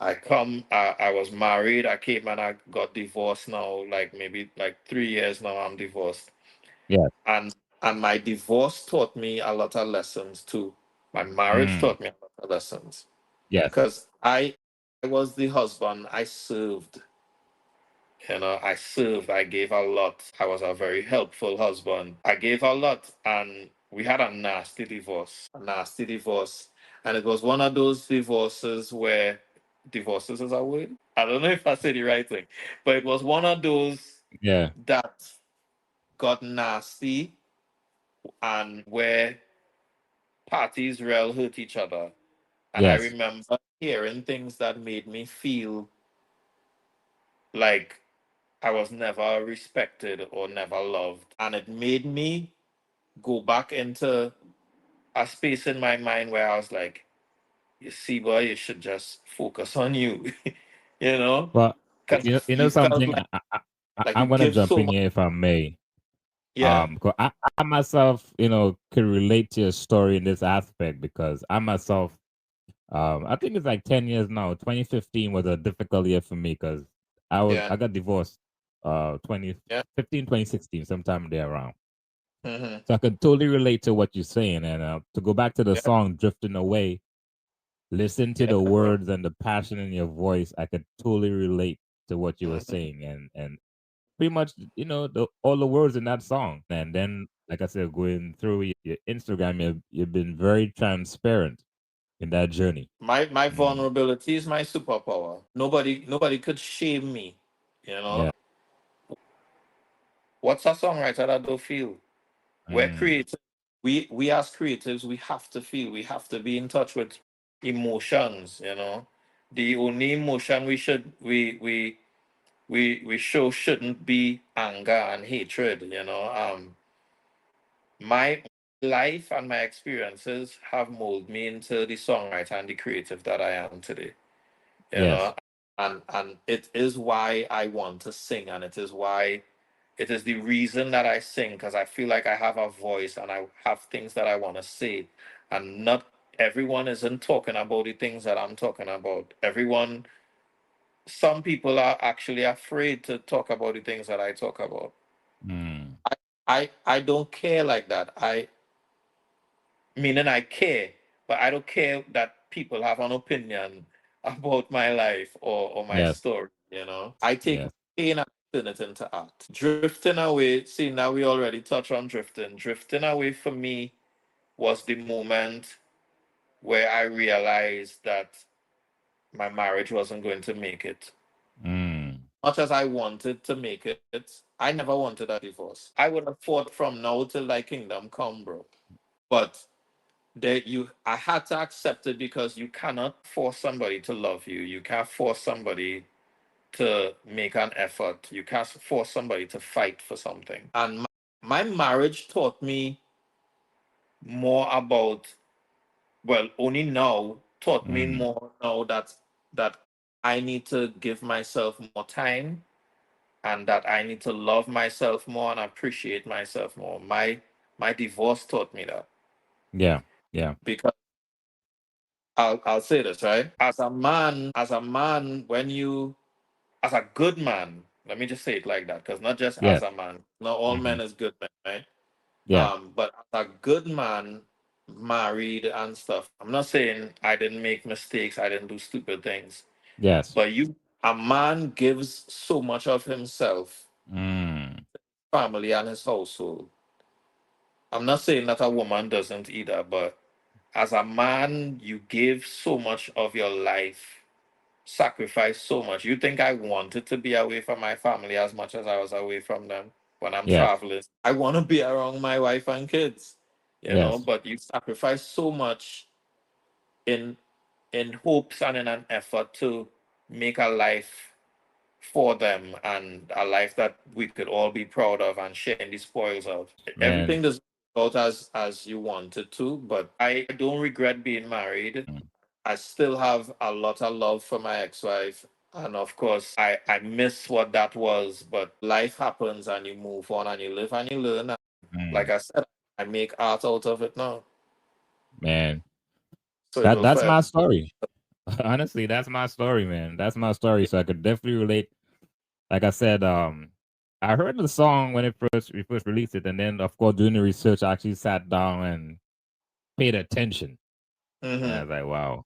I was married. I came and I got divorced now, like maybe like 3 years now. I'm divorced, Yes. and my divorce taught me a lot of lessons too. My marriage Mm. taught me a lot of lessons Yes. because I was the husband. I served. I served. I gave a lot. I was a very helpful husband. I gave a lot, and we had a nasty divorce. A nasty divorce, and it was one of those divorces where divorces is a word. I don't know if I said the right thing, but it was one of those Yeah. that got nasty and where parties real hurt each other. And I Yes. remember hearing things that made me feel like I was never respected or never loved. And it made me go back into a space in my mind where I was like, you see, boy, you should just focus on you, you know? But Because you know you felt something. like you I'm gonna give jump so in much. here if I may. 'Cause I myself, could relate to your story in this aspect because I myself, I think it's like 10 years now. 2015 was a difficult year for me because Yeah, I got divorced, yeah. 2015, 2016, sometime there around. Hmm. So I could totally relate to what you're saying, and to go back to the Yeah, song "Drifting Away," listen to yeah, the bro. words and the passion in your voice. I could totally relate to what you were Hmm. saying, and pretty much, all the words in that song. And then, like I said, going through your Instagram, you've been very transparent in that journey. My Mm, vulnerability is my superpower. Nobody could shame me. You yeah. know, what's a songwriter that don't feel? We're Mm, creative. We as creatives, we have to feel. We have to be in touch with emotions. The only emotion we show shouldn't be anger and hatred. My life and my experiences have molded me into the songwriter and the creative that I am today. You yes. know, and it is why I want to sing, and it is the reason that I sing because I feel like I have a voice and I have things that I want to say, and not everyone isn't talking about the things that I'm talking about. Some people are actually afraid to talk about the things that I talk about. Mm, I don't care like that. Meaning I care, but I don't care that people have an opinion about my life or my yes. story. I take Yes. pain and turn it into art. Drifting away, see, now we already touched on drifting. Drifting away for me was the moment where I realized that my marriage wasn't going to make it. Mm, Much as I wanted to make it, I never wanted a divorce. I would have fought from now till thy kingdom come, bro. But I had to accept it because you cannot force somebody to love you. You can't force somebody to make an effort. You can't force somebody to fight for something. And my marriage taught me more about, well, only now taught me mm, more now that I need to give myself more time and that I need to love myself more and appreciate myself more. My divorce taught me that yeah. Yeah. because I'll say this, right? As a man, when you as a good man, let me just say it like that, because not just as Yes. a man, not all Hmm. men is good men, right? Yeah. But as a good man, married and stuff, I'm not saying I didn't make mistakes, I didn't do stupid things, Yes. but a man gives so much of himself, Mm, family and his household. I'm not saying that a woman doesn't either, but as a man, you give so much of your life, sacrifice so much. You think I wanted to be away from my family as much as I was away from them when I'm yes. traveling? I want to be around my wife and kids, Yes. but you sacrifice so much in hopes and in an effort to make a life for them and a life that we could all be proud of and sharing the spoils of. Man. Everything doesn't go out as you wanted to, but I don't regret being married. Mm, I still have a lot of love for my ex-wife. And of course, I miss what that was, but life happens and you move on and you live and you learn. And like Mm, I said, I make art out of it now. man, So it will that's forever. my story. Honestly, that's my story, man. That's my story. So I could definitely relate. Like I said, I heard the song when we first released it, and then of course doing the research, I actually sat down and paid attention. And I Hmm. was like, wow,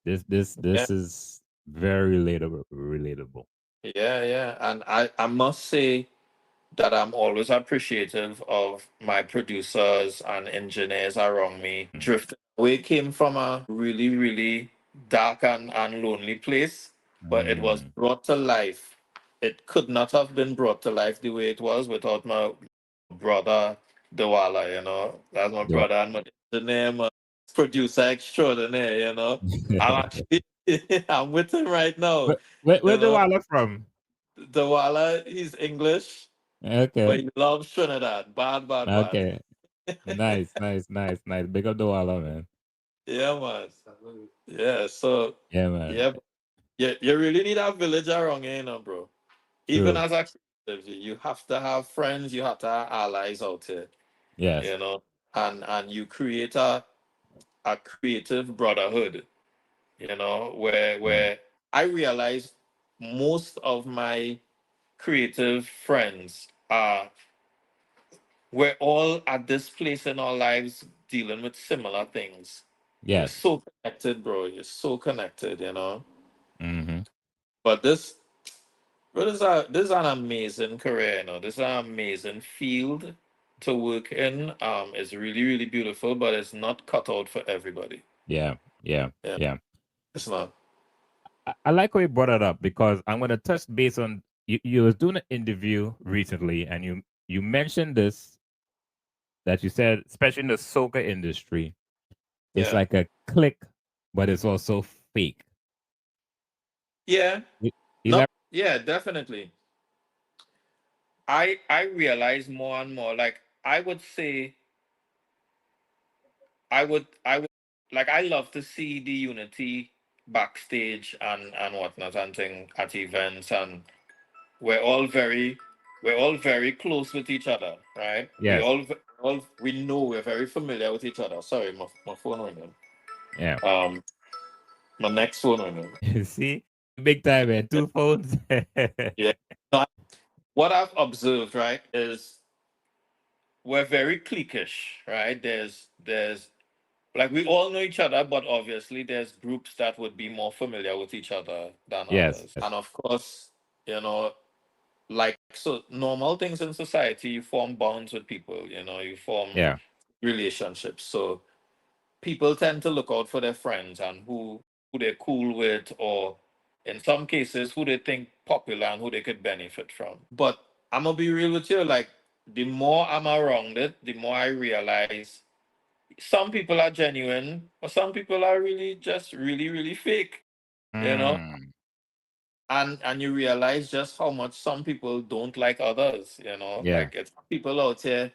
this Yeah, this is very relatable. yeah. And I must say that I'm always appreciative of my producers and engineers around me. Mm, Drifting Away came from a really, really dark and lonely place, but it was mm, brought to life. It could not have been brought to life the way it was without my brother Dewala, you know. That's my do brother and my engineer, my producer extraordinaire, you know. I'm actually I'm with him right now. where You do know, I look from? Dewala, he's English. But Okay, he loves Trinidad. Bad, bad, bad. okay, nice. Big up the Walla, man. Yeah, man. Yeah, so Yeah, man. yeah, you really need a village around here, you know, bro. Even True. as a creative, you have to have friends, you have to have allies out here, Yes. you know, and you create a creative brotherhood, you know, Mm. where I realize most of my creative friends are we're all at this place in our lives dealing with similar things. We're Yes. so connected, bro. You're so connected, you know. Mm-hmm. But this is an amazing career, you know. This is an amazing field to work in. It's really, really beautiful, but it's not cut out for everybody. Yeah. Yeah. Yeah, Yeah. it's not. I like how you brought it up because I'm going to touch base on you was doing an interview recently and you mentioned this that you said, especially in the soca industry, it's Yeah, like a click, but it's also fake. yeah, E- no, Elab- yeah, definitely. I realize more and more. Like I would say, I would like I love to see the unity backstage and whatnot and thing at events, and we're all very we're all very close with each other, right? We yes. all we know we're very familiar with each other. Sorry, my phone ringing. Yeah. My next phone ringing. See, big time, man. Two phones. Yeah. No, what I've observed, right, is we're very cliquish, right? There's like we all know each other, but obviously there's groups that would be more familiar with each other than Yes. others. Yes. And of course, you know, like so normal things in society, you form bonds with people, you know, you form Yeah. relationships. So people tend to look out for their friends and who they're cool with, or in some cases who they think popular and who they could benefit from. But I'm gonna be real with you, like the more I'm around it, the more I realize some people are genuine, but some people are really just really, really fake, you know? Mm, And you realize just how much some people don't like others, you know? yeah. Like it's people out here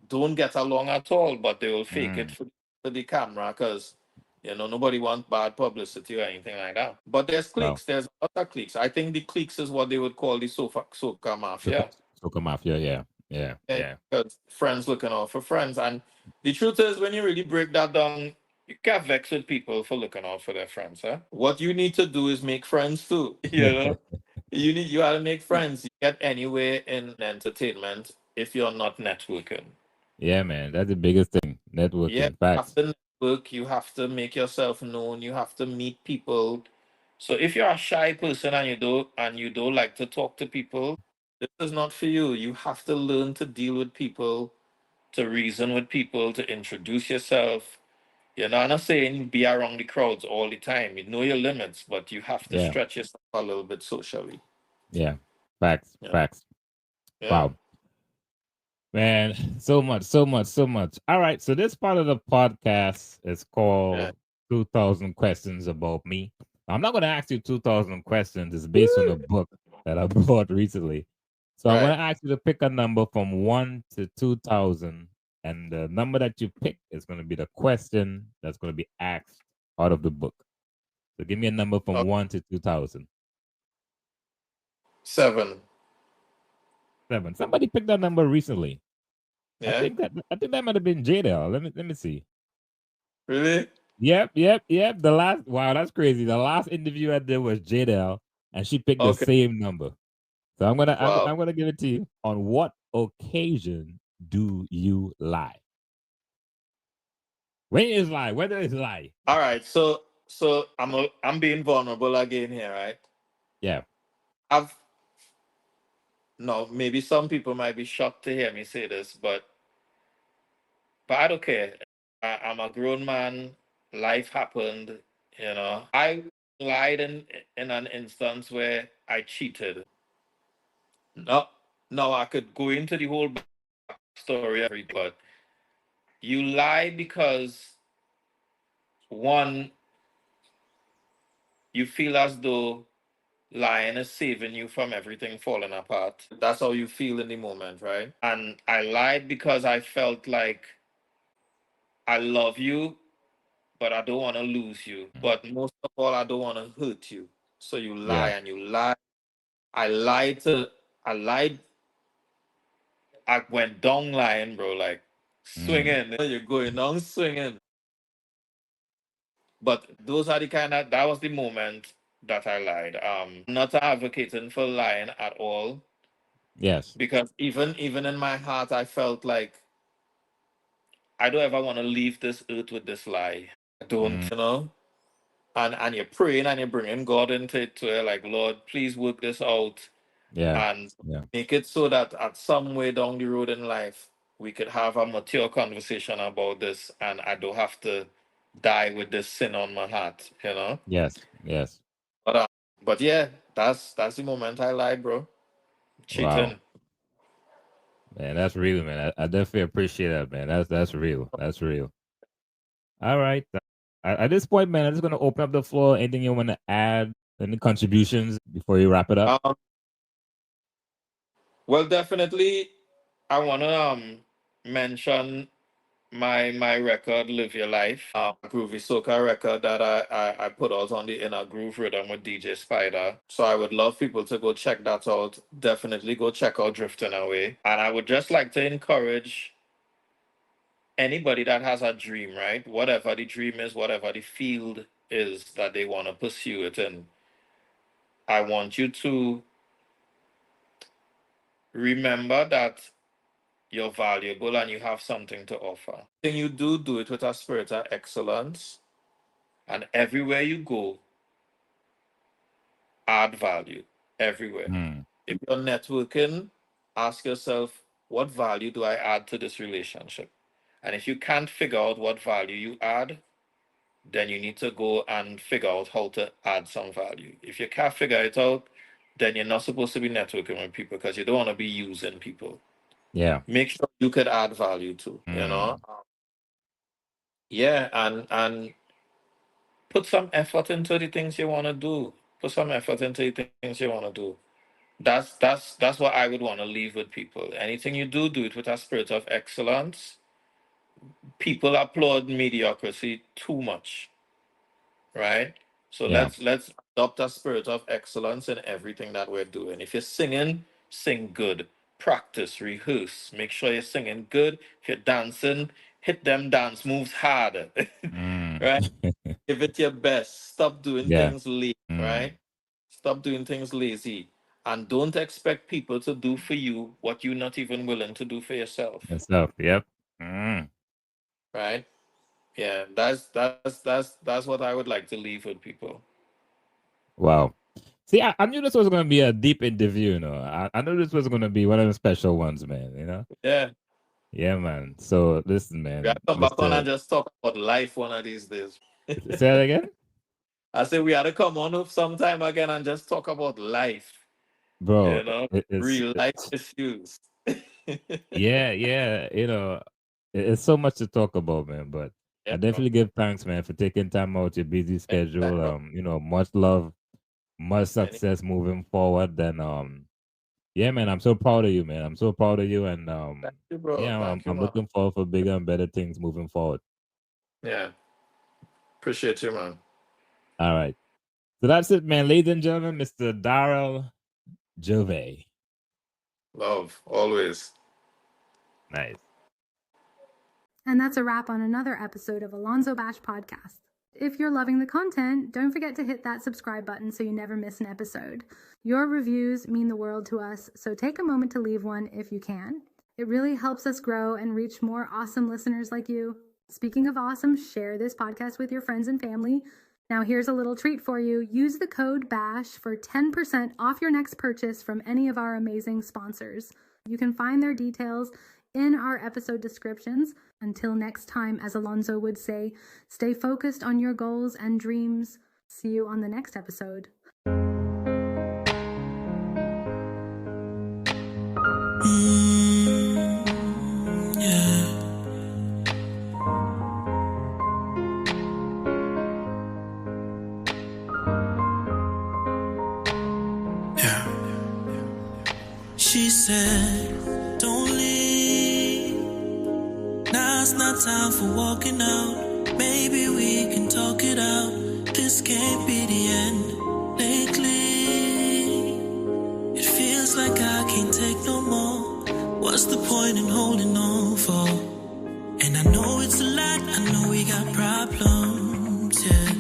don't get along at all, but they will fake it Mm, for the camera because you know nobody wants bad publicity or anything like that. But there's well, cliques, there's other cliques. I think the cliques is what they would call the soca Soca, mafia. Soca Mafia. Yeah. Yeah. Yeah, Yeah. because friends looking out for friends. And the truth is, when you really break that down, you can't vex with people for looking out for their friends. Huh? What you need to do is make friends too. You know, you gotta make friends. You get anywhere in entertainment if you're not networking. Yeah, man. That's the biggest thing. Yeah, Networking. you have Facts. to network. You have to make yourself known. You have to meet people. So if you're a shy person and you don't like to talk to people, this is not for you. You have to learn to deal with people, to reason with people, to introduce yourself. You know, I'm not saying be around the crowds all the time. You know your limits, but you have to Yeah. stretch yourself a little bit socially. Yeah. Facts. Yeah. Facts. Yeah. Wow. Man, so much. All right. So this part of the podcast is Yeah. called 2000 Questions About Me. I'm not going to ask you 2000 questions. It's based on a Woo! book that I bought recently. So I'm going Right. to ask you to pick a number from 1 to 2000. And the number that you pick is going to be the question that's going to be asked out of the book. So give me a number from 1 to 2000. 7. 7. Somebody picked that number recently. Yeah. I think that might have been JDL. Let me see. Really? Yep. The last that's crazy. The last interview I did was JDL, and she picked the Okay. same number. So I'm Wow. gonna give it to you. On what occasion do you lie? When is lie? Whether it's lie. All right. So I'm being vulnerable again here, right? Yeah. Maybe some people might be shocked to hear me say this, but I don't care. I'm a grown man. Life happened. I lied in an instance where I cheated. No, I could go into the whole story, but you lie because one, you feel as though lying is saving you from everything falling apart. That's how you feel in the moment, right? And I lied because I felt like I love you, but I don't want to lose you. But most of all, I don't want to hurt you. So you lie and you lie. I lied. I went down lying, bro, like swinging. You're going on swinging. But those are that was the moment that I lied. Not advocating for lying at all. Yes. Because even in my heart, I felt like I don't ever want to leave this earth with this lie. I don't, And you're praying and you're bringing God into it to like, Lord, please work this out. Yeah. And make it so that at some way down the road in life, we could have a mature conversation about this and I don't have to die with this sin on my heart, Yes. But yeah, that's the moment I lied, bro. Cheating. Wow. Man, that's real, man. I definitely appreciate that, man. That's real. That's real. All right. At this point, man, I'm just gonna open up the floor. Anything you want to add? Any contributions before you wrap it up? Well, definitely, I wanna mention my record, Live Your Life, groovy soca record that I put out on the Inner Groove Rhythm with DJ Spider. So I would love people to go check that out. Definitely go check out Drifting Away. And I would just like to encourage anybody that has a dream, right? Whatever the dream is, whatever the field is that they want to pursue it in, I want you to remember that you're valuable and you have something to offer. Anything you do it with a spirit of excellence. And everywhere you go, add value everywhere. If you're networking, ask yourself, what value do I add to this relationship? And if you can't figure out what value you add, then you need to go and figure out how to add some value. If you can't figure it out, then you're not supposed to be networking with people because you don't want to be using people. Yeah. Make sure you could add value too, Yeah, and put some effort into the things you want to do. Put some effort into the things you want to do. That's what I would want to leave with people. Anything you do it with a spirit of excellence. People applaud mediocrity too much, right? So let's adopt a spirit of excellence in everything that we're doing. If you're singing, sing good. Practice, rehearse. Make sure you're singing good. If you're dancing, hit them dance moves harder, right? Give it your best. Stop doing things late, right? Stop doing things lazy. And don't expect people to do for you what you're not even willing to do for yourself. Yep. Right? Yeah, that's what I would like to leave with people. Wow. See, I knew this was going to be a deep interview, I knew this was going to be one of the special ones, man, Yeah. Yeah, man. So listen, man. We have to come back on and just talk about life one of these days. Say that again? I said we had to come on sometime again and just talk about life. Bro. Real life issues. Yeah. It's so much to talk about, man. But I definitely give thanks, man, for taking time out your busy schedule. Much love, much success moving forward. Then yeah, man, I'm so proud of you, man. I'm so proud of you, and Thank you, bro. yeah, I'm looking forward for bigger and better things moving forward. Yeah, appreciate you, man. All right. So that's it, man. Ladies and gentlemen, Mr. Darryl Gervais. Love, always. Nice. And that's a wrap on another episode of Alonzo Bash Podcast. If you're loving the content, don't forget to hit that subscribe button so you never miss an episode. Your reviews mean the world to us, so take a moment to leave one if you can. It really helps us grow and reach more awesome listeners like you. Speaking of awesome, share this podcast with your friends and family. Now here's a little treat for you. Use the code BASH for 10% off your next purchase from any of our amazing sponsors. You can find their details in our episode descriptions. Until next time, as Alonzo would say, stay focused on your goals and dreams. See you on the next episode. She said, don't leave. Now it's not time for walking out. Maybe we can talk it out. This can't be the end. Lately, it feels like I can't take no more. What's the point in holding on for? And I know it's a lot. I know we got problems, yeah.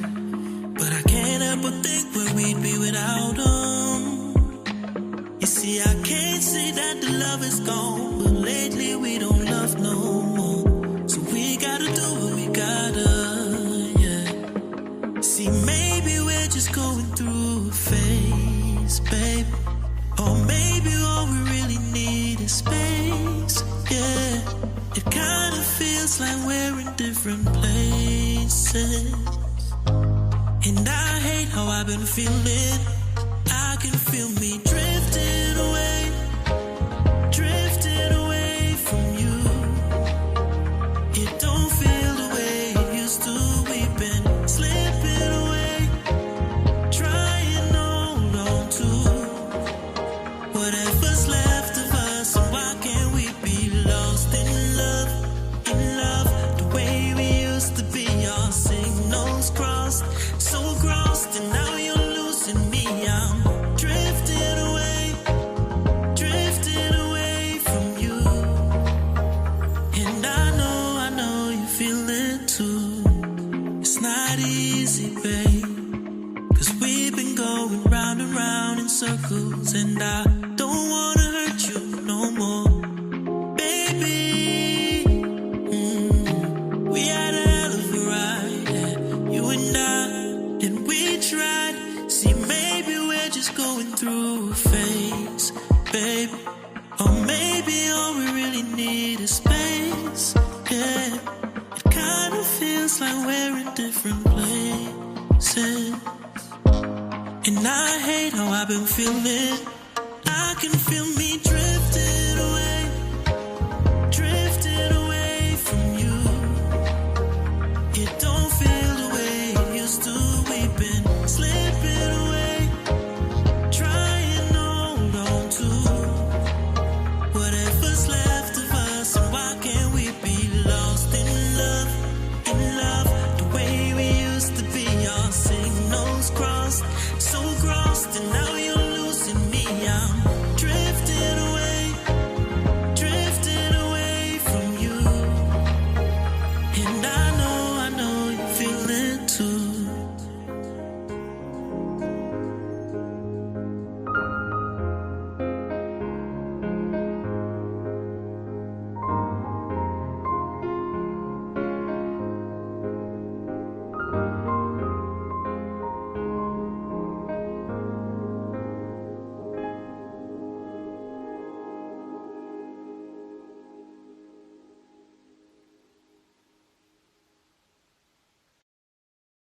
But I can't help but think where we'd be without them. You see, I can't say that the love is gone, but lately we don't love no more. So we gotta do what we gotta, yeah. See, maybe we're just going through a phase, babe. Or maybe all we really need is space, yeah. It kinda feels like we're in different places. And I hate how I've been feeling. I can feel me drifting away from you. It don't feel the way it used to. We've been slipping away, trying to hold on to whatever's left of us. And why can't we be lost in love, the way we used to be? Our signals crossed, so crossed, and now you're losing me. I'm drifting away from you. And I know you feel it too. It's not easy, babe, 'cause we've been going round and round in circles. And I don't wanna hurt you no more, baby. We had a hell of a ride, yeah, you and I, and we tried. See, maybe we're just going through a phase, babe. Or maybe all we really need is space, yeah. It kind of feels like we're in different places. And I hate how I've been feeling. I can feel me drift